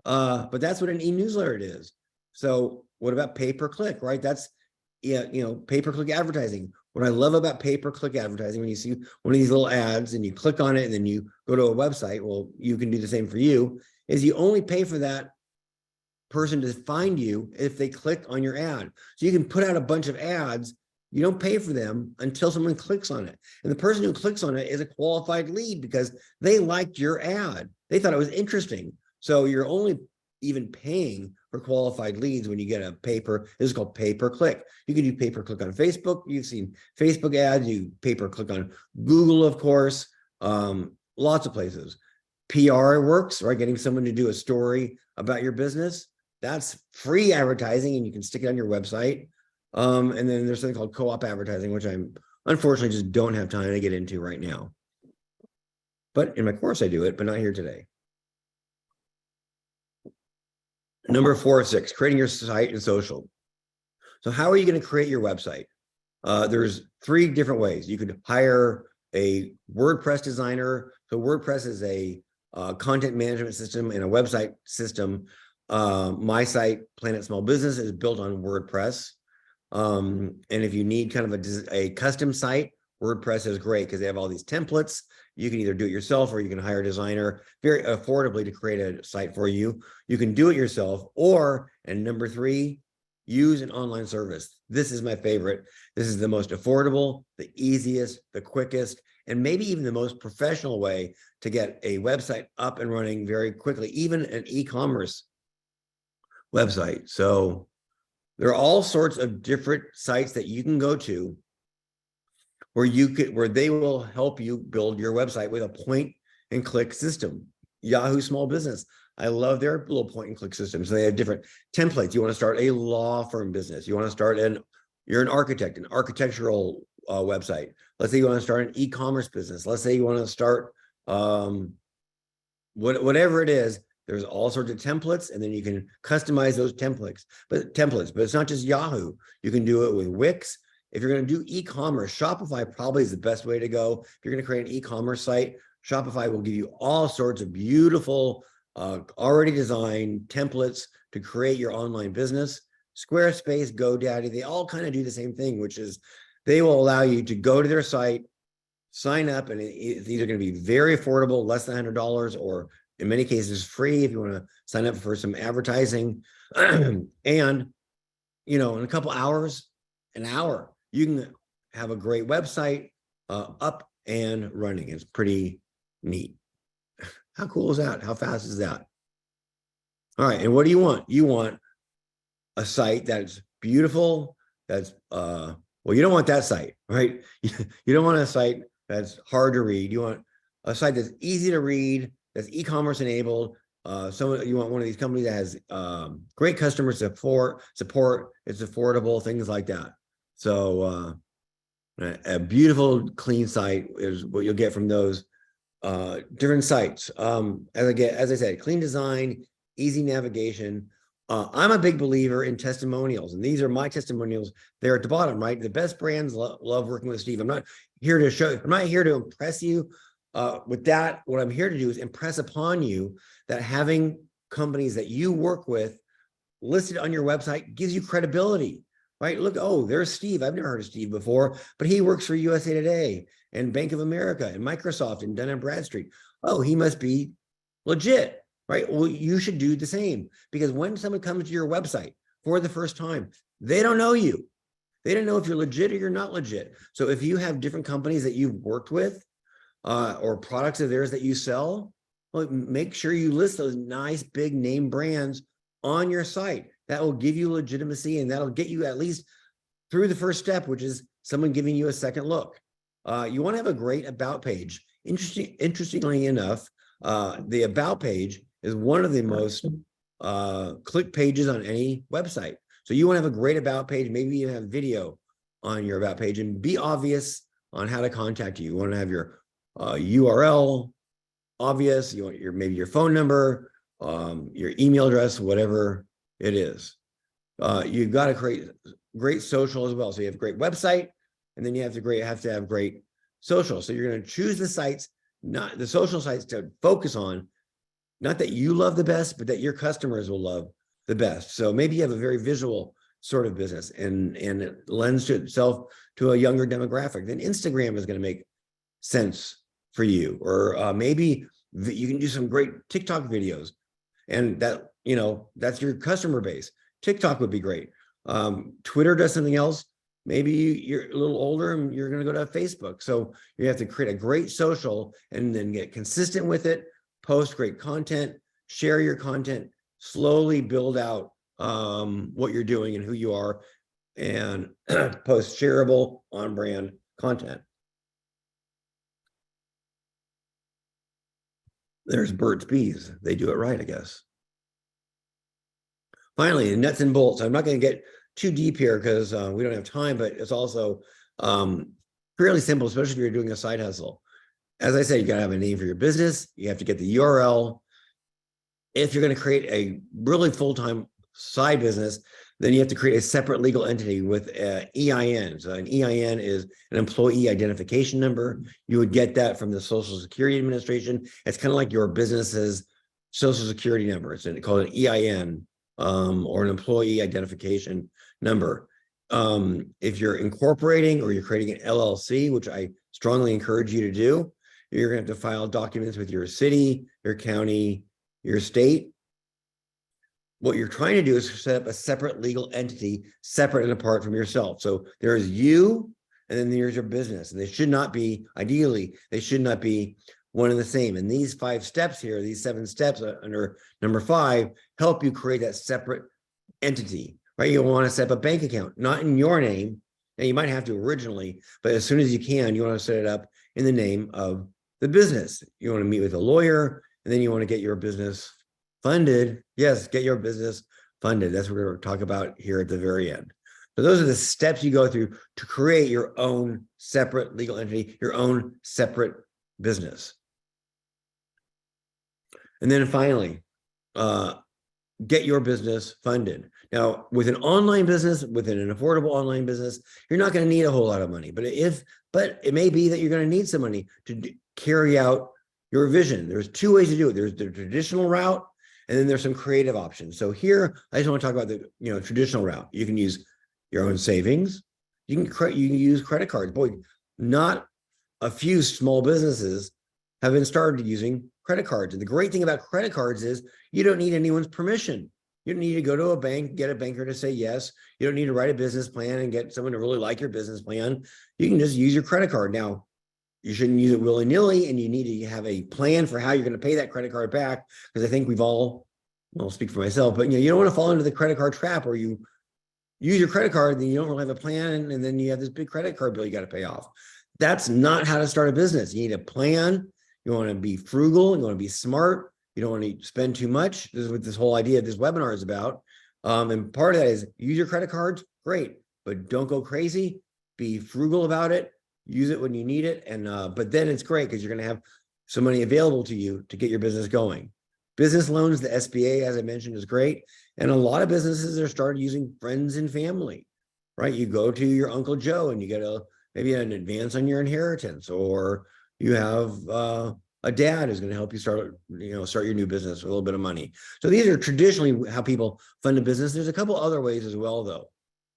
But that's what an e-newsletter is. So what about pay-per-click, right? That's, pay-per-click advertising. What I love about pay-per-click advertising, when you see one of these little ads and you click on it and then you go to a website, well, you can do the same for you, is you only pay for that person to find you if they click on your ad. So you can put out a bunch of ads, you don't pay for them until someone clicks on it. And the person who clicks on it is a qualified lead because they liked your ad. They thought it was interesting. So you're only even paying for qualified leads when you get a this is called pay-per-click. You can do pay-per-click on Facebook. You've seen Facebook ads, you pay-per-click on Google, of course, lots of places. PR works, right? Getting someone to do a story about your business, that's free advertising and you can stick it on your website. And then there's something called co-op advertising, which I'm unfortunately just don't have time to get into right now. But in my course, I do it, but not here today. Number 4 of 6, creating your site and social. So how are you going to create your website? There's 3 different ways. You could hire a WordPress designer. So WordPress is a content management system and a website system. My site, Planet Small Business, is built on WordPress. And if you need kind of a custom site, WordPress is great because they have all these templates. You can either do it yourself or you can hire a designer very affordably to create a site for you. You can do it yourself, and number 3, use an online service. This is my favorite. This is the most affordable, the easiest, the quickest, and maybe even the most professional way to get a website up and running very quickly, even an e-commerce website. So there are all sorts of different sites that you can go to where they will help you build your website with a point-and-click system. Yahoo Small Business, I love their little point-and-click system. So they have different templates. You want to start a law firm business. You want to start you're an architect, an architectural website. Let's say you want to start an e-commerce business. Let's say you want to start whatever it is. There's all sorts of templates, and then you can customize those templates. But it's not just Yahoo. You can do it with Wix. If you're going to do e-commerce, Shopify probably is the best way to go. If you're going to create an e-commerce site, Shopify will give you all sorts of beautiful, already designed templates to create your online business. Squarespace, GoDaddy, they all kind of do the same thing, which is they will allow you to go to their site, sign up, and it's either going to be very affordable, less than $100, or in many cases free if you want to sign up for some advertising. And in a couple hours, an hour, you can have a great website up and running. It's pretty neat. How cool is that? How fast is that? All right. And what do you want? You want a site that's beautiful. That's well, you don't want that site, right? You don't want a site that's hard to read. You want a site that's easy to read, that's e-commerce enabled. You want one of these companies that has great customer support, it's affordable, things like that. So a beautiful, clean site is what you'll get from those different sites. As I said, clean design, easy navigation. I'm a big believer in testimonials, and these are my testimonials. They're at the bottom, right? The best brands love working with Steve. I'm not here to impress you with that. What I'm here to do is impress upon you that having companies that you work with listed on your website gives you credibility, right? Look, oh, there's Steve. I've never heard of Steve before, but he works for USA Today and Bank of America and Microsoft and Dun & Bradstreet. Oh, he must be legit. Right? Well, you should do the same, because when someone comes to your website for the first time, they don't know you. They don't know if you're legit or you're not legit. So if you have different companies that you've worked with or products of theirs that you sell, well, make sure you list those nice big name brands on your site. That will give you legitimacy, and that'll get you at least through the first step, which is someone giving you a second look. You want to have a great about page. Interestingly enough, the about page is one of the most clicked pages on any website. So you want to have a great about page, maybe you have video on your about page, and be obvious on how to contact you. You want to have your URL obvious, you want maybe your phone number, your email address, whatever it is. You've got to create great social as well. So you have a great website, and then you have to have great social. So you're going to choose the sites, not the social sites, to focus on. Not that you love the best, but that your customers will love the best. So maybe you have a very visual sort of business, and it lends to itself to a younger demographic. Then Instagram is going to make sense for you. Or maybe you can do some great TikTok videos, and that's your customer base. TikTok would be great. Twitter does something else. Maybe you're a little older and you're going to go to Facebook. So you have to create a great social and then get consistent with it. Post great content, share your content, slowly build out what you're doing and who you are, and post shareable on-brand content. There's Burt's Bees. They do it right, I guess. Finally, the nuts and bolts. I'm not going to get too deep here because we don't have time, but it's also fairly simple, especially if you're doing a side hustle. As I said, you got to have a name for your business. You have to get the URL. If you're going to create a really full-time side business, then you have to create a separate legal entity with EIN. So an EIN is an employee identification number. You would get that from the Social Security Administration. It's kind of like your business's Social Security number. It's called an EIN or an employee identification number. If you're incorporating or you're creating an LLC, which I strongly encourage you to do, you're going to have to file documents with your city, your county, your state. What you're trying to do is set up a separate legal entity, separate and apart from yourself. So there's you, and then there's your business. And they should not be, ideally, they should not be one and the same. And these 5 steps here, these 7 steps under number 5, help you create that separate entity, right? You'll want to set up a bank account, not in your name. Now you might have to originally, but as soon as you can, you want to set it up in the name of the business. You want to meet with a lawyer, and then you want to get your business funded. Yes, get your business funded. That's what we're going to talk about here at the very end. So those are the steps you go through to create your own separate legal entity, your own separate business. And then finally, get your business funded. Now, with an online business, within an affordable online business, you're not going to need a whole lot of money. But it may be that you're going to need some money to carry out your vision. There's 2 ways to do it. There's the traditional route, and then there's some creative options. So here, I just want to talk about the traditional route. You can use your own savings. You can use credit cards. Boy, not a few small businesses have been started using credit cards. And the great thing about credit cards is you don't need anyone's permission. You don't need to go to a bank, get a banker to say yes. You don't need to write a business plan and get someone to really like your business plan. You can just use your credit card. Now, you shouldn't use it willy-nilly, and you need to have a plan for how you're going to pay that credit card back. Because I think we've all, well, I'll speak for myself, but you don't want to fall into the credit card trap where you use your credit card, then you don't really have a plan, and then you have this big credit card bill you got to pay off. That's not how to start a business. You need a plan. You want to be frugal. You want to be smart. You don't want to spend too much. This is what this whole idea of this webinar is about. And part of that is use your credit cards, great, but don't go crazy. Be frugal about it. Use it when you need it. And but then it's great because you're going to have some money available to you to get your business going. Business loans, the SBA, as I mentioned, is great. And a lot of businesses are started using friends and family, right? You go to your Uncle Joe and you get maybe an advance on your inheritance, or you have a dad who's going to help you start your new business with a little bit of money. So these are traditionally how people fund a business. There's a couple other ways as well, though.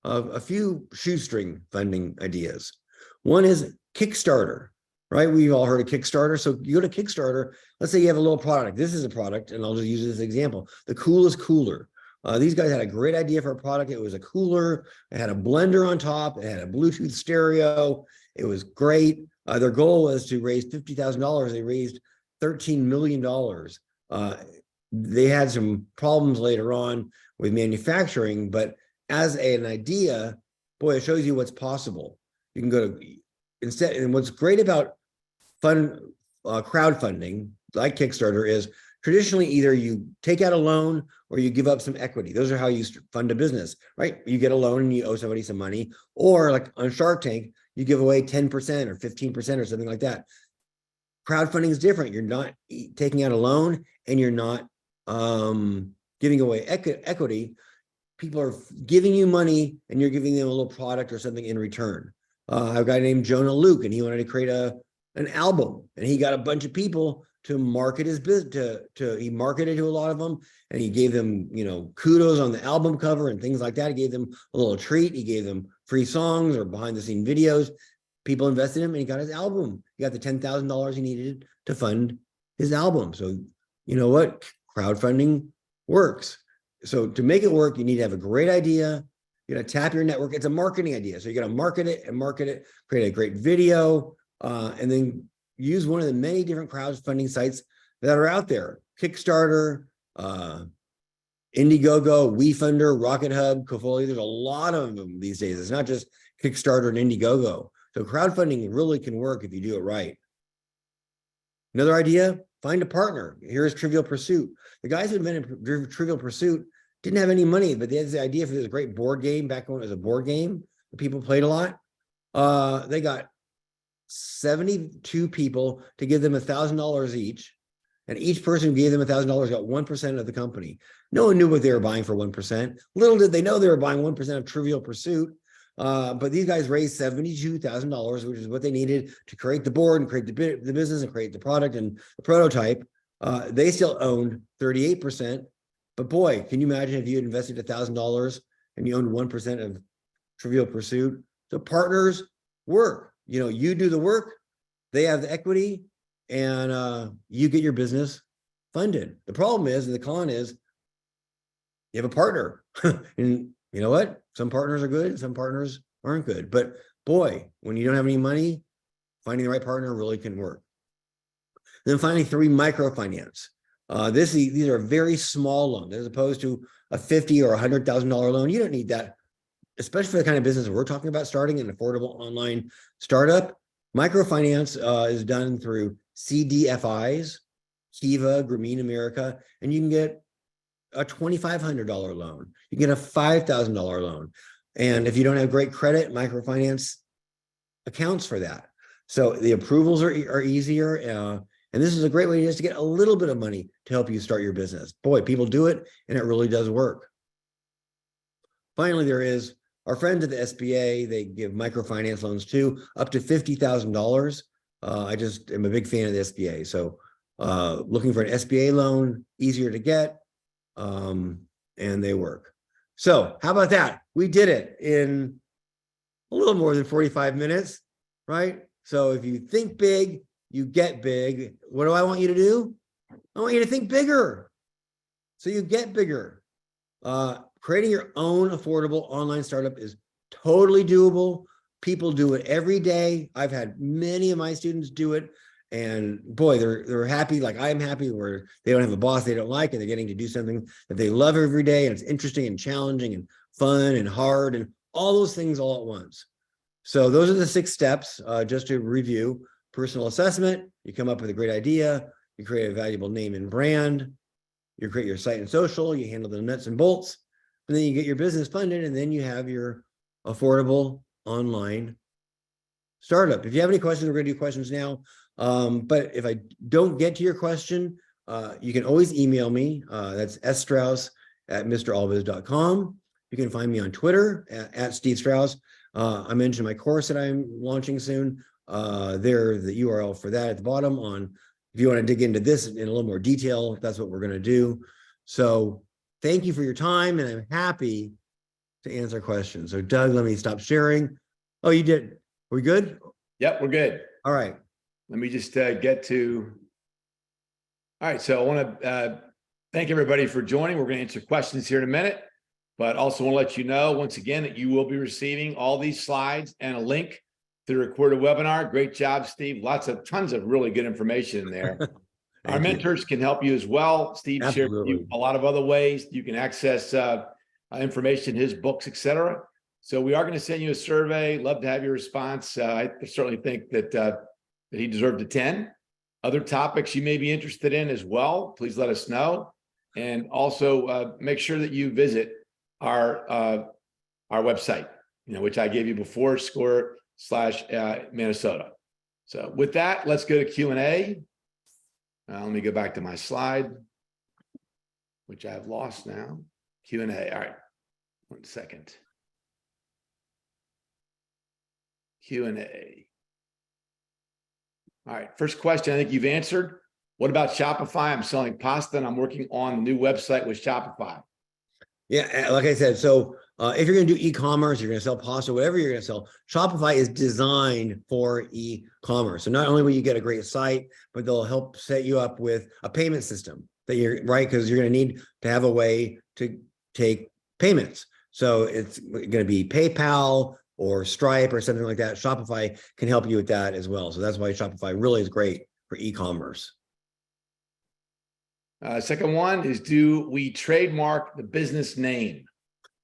A few shoestring funding ideas. One is Kickstarter, right? We've all heard of Kickstarter. So you go to Kickstarter, let's say you have a little product. This is a product, and I'll just use this as an example. The coolest cooler. These guys had a great idea for a product. It was a cooler. It had a blender on top. It had a Bluetooth stereo. It was great. Their goal was to raise $50,000. They raised $13 million. They had some problems later on with manufacturing, but as an idea, boy, it shows you what's possible. You can go to instead, and what's great about crowdfunding like Kickstarter is traditionally either you take out a loan or you give up some equity. Those are how you fund a business, right? You get a loan and you owe somebody some money, or like on Shark Tank, you give away 10% or 15% or something like that. Crowdfunding is different. You're not taking out a loan and you're not giving away equity. People are giving you money and you're giving them a little product or something in return. I have a guy named Jonah Luke, and he wanted to create an album, and he got a bunch of people to market his business. He marketed to a lot of them, and he gave them, kudos on the album cover and things like that. He gave them a little treat. He gave them free songs or behind the scene videos. People invested in him, and he got his album. He got the $10,000 he needed to fund his album. So you know what? Crowdfunding works. So to make it work, you need to have a great idea. You got to tap your network. It's a marketing idea. So you got to market it, create a great video, and then use one of the many different crowdfunding sites that are out there. Kickstarter, Indiegogo, WeFunder, Rocket Hub, Kofolio. There's a lot of them these days. It's not just Kickstarter and Indiegogo. So crowdfunding really can work if you do it right. Another idea, find a partner. Here's Trivial Pursuit. The guys who invented Trivial Pursuit didn't have any money, but they had the idea for this great board game back when it was a board game that people played a lot. They got 72 people to give them $1,000 each. And each person who gave them $1,000 got 1% of the company. No one knew what they were buying for 1%. Little did they know they were buying 1% of Trivial Pursuit. But these guys raised $72,000, which is what they needed to create the board and create the business and create the product and the prototype. They still owned 38%. But boy, can you imagine if you had invested $1,000 and you owned 1% of Trivial Pursuit? So partners work. You do the work, they have the equity, and you get your business funded. The problem is, and the con is, you have a partner. And you know what? Some partners are good, some partners aren't good. But boy, when you don't have any money, finding the right partner really can work. And then finally, 3, microfinance. These are very small loans as opposed to a $50,000 or $100,000 loan. You don't need that, especially for the kind of business we're talking about, starting an affordable online startup. Microfinance is done through CDFIs, Kiva, Grameen America, and you can get a $2,500 loan. You can get a $5,000 loan. And if you don't have great credit, microfinance accounts for that. So the approvals are easier. And this is a great way just to get a little bit of money to help you start your business. Boy, people do it, and it really does work. Finally, there is our friends at the SBA. They give microfinance loans too, up to $50,000. I just am a big fan of the SBA. So looking for an SBA loan, easier to get, and they work. So how about that? We did it in a little more than 45 minutes, right? So if you think big, you get big. What do I want you to do? I want you to think bigger. So you get bigger. Creating your own affordable online startup is totally doable. People do it every day. I've had many of my students do it, and boy, they're happy. Like I'm happy, where they don't have a boss they don't like, and they're getting to do something that they love every day, and it's interesting and challenging and fun and hard and all those things all at once. So those are the 6 steps. Just to review: personal assessment, you come up with a great idea, you create a valuable name and brand, you create your site and social, you handle the nuts and bolts, and then you get your business funded, and then you have your affordable online startup. If you have any questions, we're going to do questions now. But if I don't get to your question, you can always email me. That's sstrauss@mralbiz.com. You can find me on Twitter at Steve Strauss. I mentioned my course that I'm launching soon. There, the URL for that at the bottom. On if you want to dig into this in a little more detail, that's what we're going to do. So thank you for your time, and I'm happy to answer questions. So Doug, let me stop sharing. Oh, you did. Are we good? Yep, we're good. All right. Let me just get to. All right, so I want to thank everybody for joining. We're going to answer questions here in a minute, but also want to let you know once again that you will be receiving all these slides and a link to the recorded webinar. Great job, Steve. Tons of really good information in there. Our mentors can help you as well. Steve shared with you a lot of other ways you can access information, his books, etc. So we are going to send you a survey. Love to have your response. I certainly think that he deserved a 10. Other topics you may be interested in as well, please let us know. And also make sure that you visit our website, which I gave you before, score/Minnesota. So with that, let's go to Q&A. Let me go back to my slide, which I've lost now. Q&A. All right. 1 second. Q&A. All right. First question, I think you've answered. What about Shopify? I'm selling pasta and I'm working on a new website with Shopify. Yeah, like I said, so if you're going to do e-commerce, you're going to sell pasta, whatever you're going to sell, Shopify is designed for e-commerce. So not only will you get a great site, but they'll help set you up with a payment system that you're right, because you're going to need to have a way to take payments. So it's going to be PayPal or Stripe or something like that. Shopify can help you with that as well. So that's why Shopify really is great for e-commerce. Second one is, do we trademark the business name?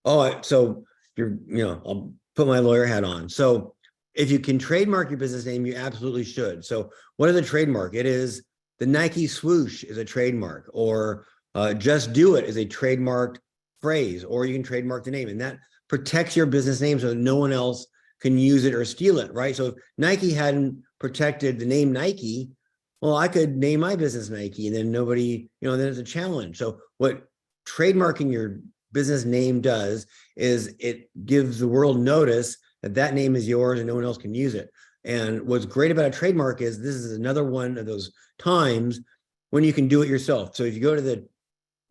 Oh, so I'll put my lawyer hat on. So if you can trademark your business name, you absolutely should. So what is a trademark? It is the Nike swoosh is a trademark, or just do it is a trademarked phrase, or you can trademark the name, and that protects your business name so that no one else can use it or steal it, right? So if Nike hadn't protected the name Nike, well, I could name my business Nike, and then nobody, then it's a challenge. So what trademarking your business name does is it gives the world notice that that name is yours and no one else can use it. And what's great about a trademark is this is another one of those times when you can do it yourself. So if you go to the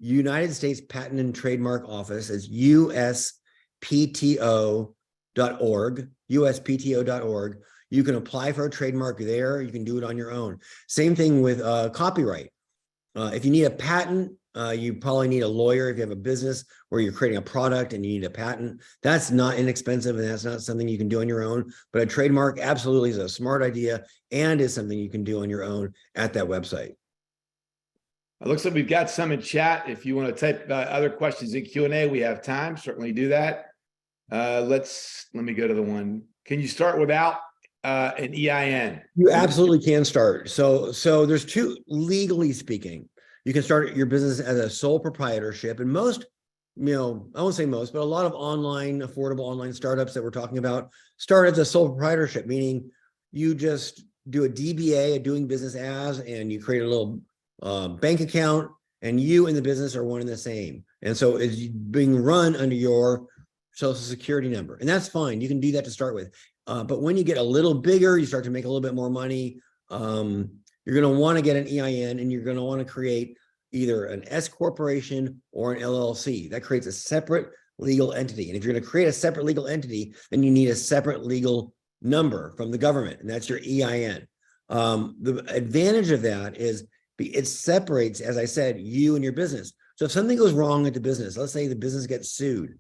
United States Patent and Trademark Office, it's uspto.org, uspto.org. You can apply for a trademark there. You can do it on your own. Same thing with copyright. If you need a patent, you probably need a lawyer if you have a business where you're creating a product and you need a patent. That's not inexpensive, and that's not something you can do on your own. But a trademark absolutely is a smart idea and is something you can do on your own at that website. It looks like we've got some in chat. If you want to type other questions in Q&A, we have time. Certainly do that. Let me go to the one. Can you start without an EIN? You absolutely can start. So there's two, legally speaking. You can start your business as a sole proprietorship, and most, I won't say most, but a lot of affordable online startups that we're talking about start as a sole proprietorship, meaning you just do a DBA, a doing business as, and you create a little bank account, and you and the business are one and the same. And so it's being run under your social security number, and that's fine. You can do that to start with. But when you get a little bigger, you start to make a little bit more money. You're going to want to get an EIN, and you're going to want to create either an S corporation or an LLC. That creates a separate legal entity. And if you're going to create a separate legal entity, then you need a separate legal number from the government, and that's your EIN. The advantage of that is it separates, as I said, you and your business. So if something goes wrong at the business, let's say the business gets sued.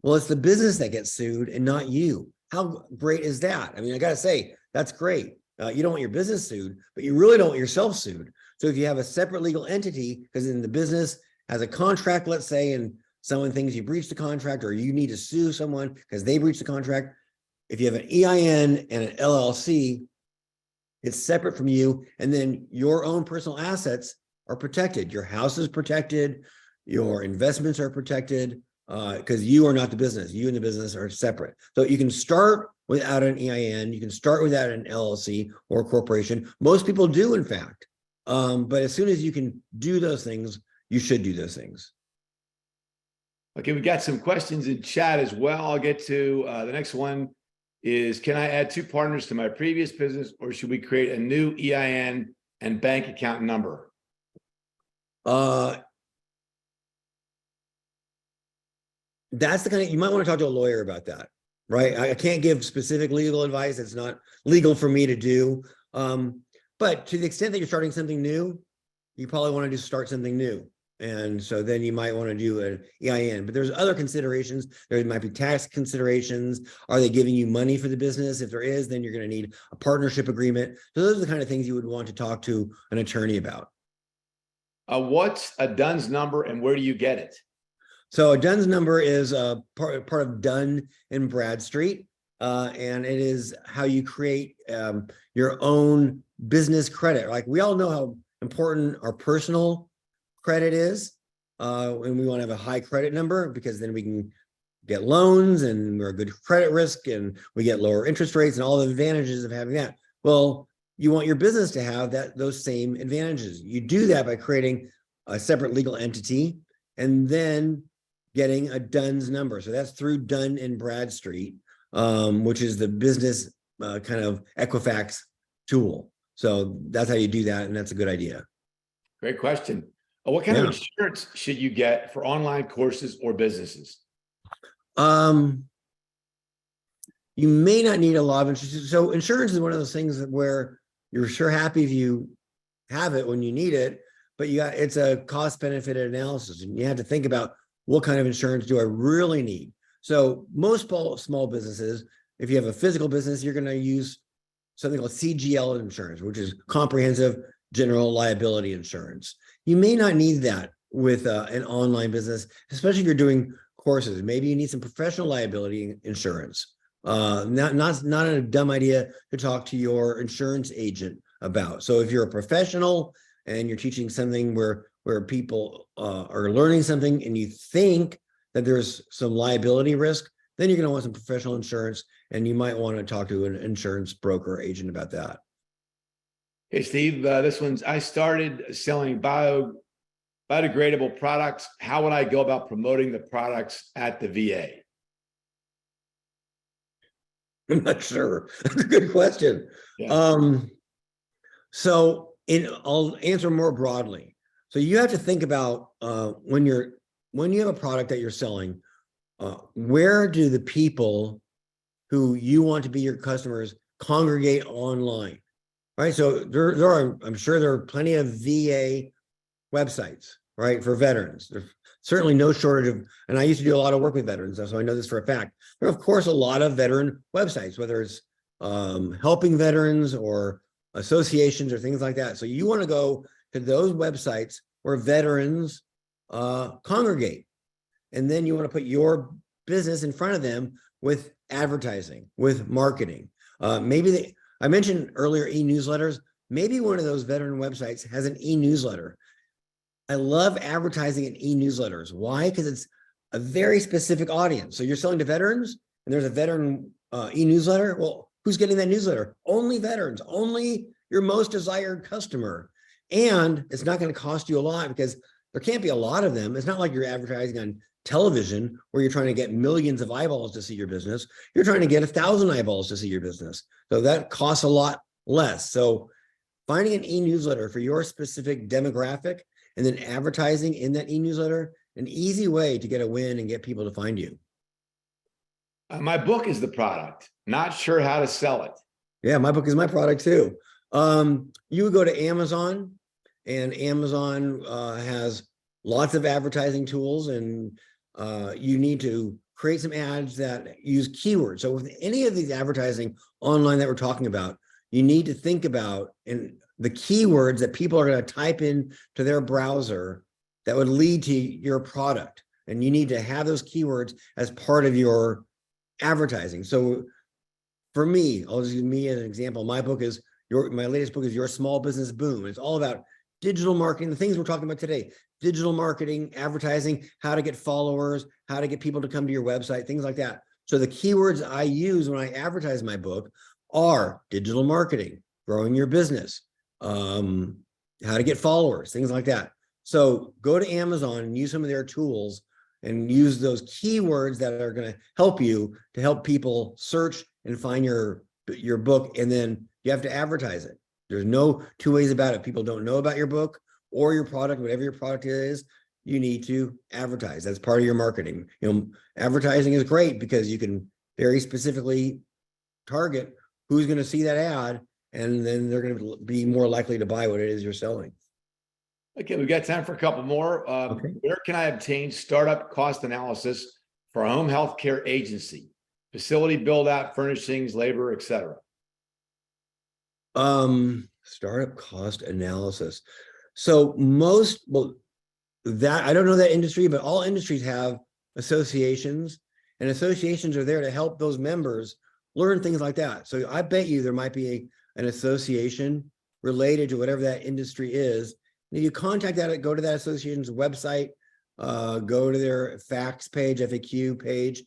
Well, it's the business that gets sued and not you. How great is that? I mean, I got to say, that's great. You don't want your business sued, but you really don't want yourself sued. So if you have a separate legal entity, because in the business has a contract, let's say, and someone thinks you breached the contract or you need to sue someone because they breached the contract, if you have an EIN and an LLC, it's separate from you. And then your own personal assets are protected. Your house is protected. Your investments are protected because you are not the business. You and the business are separate. So you can start without an EIN. You can start without an LLC or a corporation. Most people do, in fact. But as soon as you can do those things, you should do those things. Okay, we got some questions in chat as well. I'll get to the next one is, can I add 2 partners to my previous business, or should we create a new EIN and bank account number? That's the kind of, you might want to talk to a lawyer about that, right? I can't give specific legal advice. It's not legal for me to do. But to the extent that you're starting something new, you probably want to just start something new. And so then you might want to do an EIN, but there's other considerations. There might be tax considerations. Are they giving you money for the business? If there is, then you're going to need a partnership agreement. So those are the kind of things you would want to talk to an attorney about. What's a DUNS number and where do you get it? So a DUNS number is part of Dun and Bradstreet, and it is how you create your own business credit. Like we all know how important our personal credit is, and we want to have a high credit number because then we can get loans and we're a good credit risk and we get lower interest rates and all the advantages of having that. Well, you want your business to have those same advantages. You do that by creating a separate legal entity and then getting a DUNS number. So that's through Dun and Bradstreet, which is the business kind of Equifax tool. So that's how you do that, and that's a good idea. Great question. What kind of insurance should you get for online courses or businesses? You may not need a lot of insurance. So insurance is one of those things where you're sure happy if you have it when you need it, but it's a cost benefit analysis, and you have to think about what kind of insurance do I really need? So most small businesses, if you have a physical business, you're going to use something called CGL insurance, which is comprehensive general liability insurance. You may not need that with an online business, especially if you're doing courses. Maybe you need some professional liability insurance. Not a dumb idea to talk to your insurance agent about. So if you're a professional and you're teaching something where people are learning something and you think that there's some liability risk, then you're going to want some professional insurance, and you might want to talk to an insurance broker or agent about that. Hey, Steve, this one's, I started selling biodegradable products. How would I go about promoting the products at the VA? I'm not sure. That's a good question. Yeah. I'll answer more broadly. So you have to think about when you have a product that you're selling, where do the people who you want to be your customers congregate online? Right. So I'm sure there are plenty of VA websites, right, for veterans. There's certainly no shortage of, and I used to do a lot of work with veterans, so I know this for a fact. There are, of course, a lot of veteran websites, whether it's helping veterans or associations or things like that. So you want to go to those websites where veterans congregate. And then you want to put your business in front of them with advertising, with marketing. I mentioned earlier e-newsletters. Maybe one of those veteran websites has an e-newsletter. I love advertising in e-newsletters. Why? Because it's a very specific audience. So you're selling to veterans and there's a veteran e-newsletter. Well, who's getting that newsletter? Only veterans, only your most desired customer. And it's not going to cost you a lot because there can't be a lot of them. It's not like you're advertising on television where you're trying to get millions of eyeballs to see your business. You're trying to get 1,000 eyeballs to see your business. So that costs a lot less. So finding an e-newsletter for your specific demographic and then advertising in that e-newsletter, an easy way to get a win and get people to find you. My book is the product. Not sure how to sell it. Yeah, my book is my product too. You would go to Amazon, and Amazon has lots of advertising tools, and you need to create some ads that use keywords. So with any of these advertising online that we're talking about, you need to think about the keywords that people are going to type in to their browser that would lead to your product. And you need to have those keywords as part of your advertising. So for me, I'll just use me as an example. My latest book is Your Small Business Boom. It's all about digital marketing, the things we're talking about today: digital marketing, advertising, how to get followers, how to get people to come to your website, things like that. So the keywords I use when I advertise my book are digital marketing, growing your business, how to get followers, things like that. So go to Amazon and use some of their tools and use those keywords that are going to help you to help people search and find your book. And then you have to advertise it. There's no two ways about it. People don't know about your book or your product, whatever your product is, you need to advertise. That's part of your marketing. Advertising is great because you can very specifically target who's going to see that ad, and then they're going to be more likely to buy what it is you're selling. Okay, we've got time for a couple more. Okay. Where can I obtain startup cost analysis for a home health care agency? Facility build out, furnishings, labor, etc. Startup cost analysis. So that I don't know that industry, but all industries have associations, and associations are there to help those members learn things like that. So I bet you there might be an association related to whatever that industry is. And if you contact that, go to that association's website, go to their facts page, FAQ page.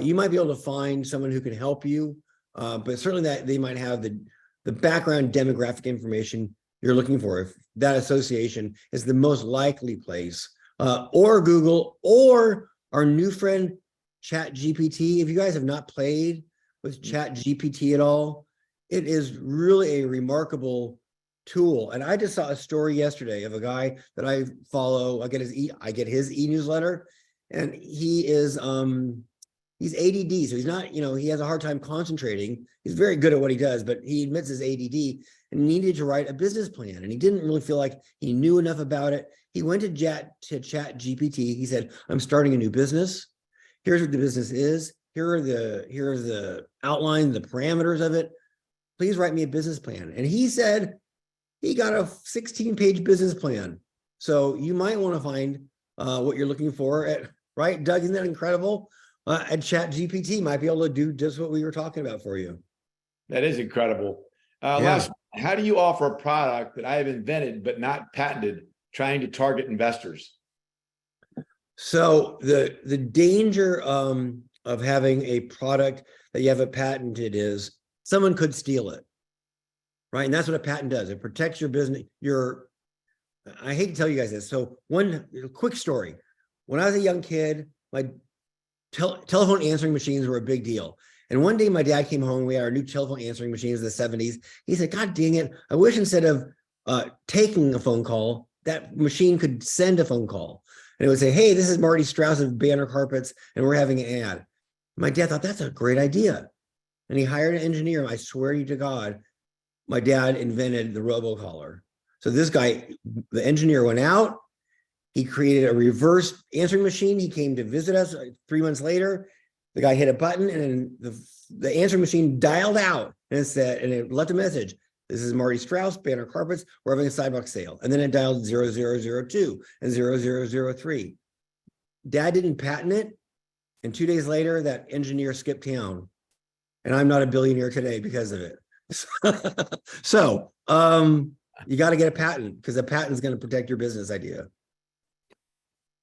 You might be able to find someone who can help you, but certainly that they might have the background demographic information you're looking for. If that association is the most likely place, or Google, or our new friend ChatGPT. If you guys have not played with ChatGPT at all, it is really a remarkable tool. And I just saw a story yesterday of a guy that I follow. I get his e-newsletter, and he is he's ADD, so he's not, he has a hard time concentrating. He's very good at what he does, but he admits his ADD and needed to write a business plan, and he didn't really feel like he knew enough about it. He went to ChatGPT. He said, "I'm starting a new business. Here's what the business is. Here's the outline, the parameters of it. Please write me a business plan." And he said he got a 16-page business plan. So you might want to find what you're looking for right, Doug? Isn't that incredible? And ChatGPT might be able to do just what we were talking about for you. That is incredible. Yeah. Last, how do you offer a product that I have invented but not patented, trying to target investors? So the danger of having a product that you haven't patented is someone could steal it, right? And that's what a patent does. It protects your business. I hate to tell you guys this. So one quick story. When I was a young kid, my telephone answering machines were a big deal. And one day my dad came home, we had our new telephone answering machines in the 70s. He said, "God dang it, I wish instead of taking a phone call, that machine could send a phone call." And it would say, "Hey, this is Marty Strauss of Banner Carpets, and we're having an ad." My dad thought, that's a great idea. And he hired an engineer. I swear you to God, my dad invented the robocaller. So this guy, the engineer, went out. He created a reverse answering machine. He came to visit us 3 months later. The guy hit a button, and the answering machine dialed out, and it left a message. "This is Marty Strauss, Banner Carpets. We're having a sidewalk sale." And then it dialed 0002 and 0003. Dad didn't patent it. And 2 days later, that engineer skipped town. And I'm not a billionaire today because of it. So you got to get a patent, because a patent is going to protect your business idea.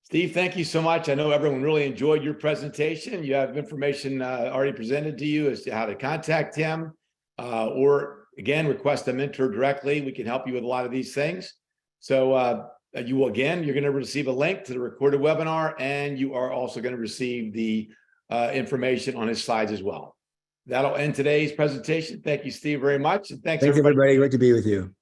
Steve, thank you so much. I know everyone really enjoyed your presentation. You have information already presented to you as to how to contact him, or again, request a mentor directly. We can help you with a lot of these things. So you're going to receive a link to the recorded webinar, and you are also going to receive the information on his slides as well. That'll end today's presentation. Thank you, Steve, very much. And thanks everybody. Great to be with you.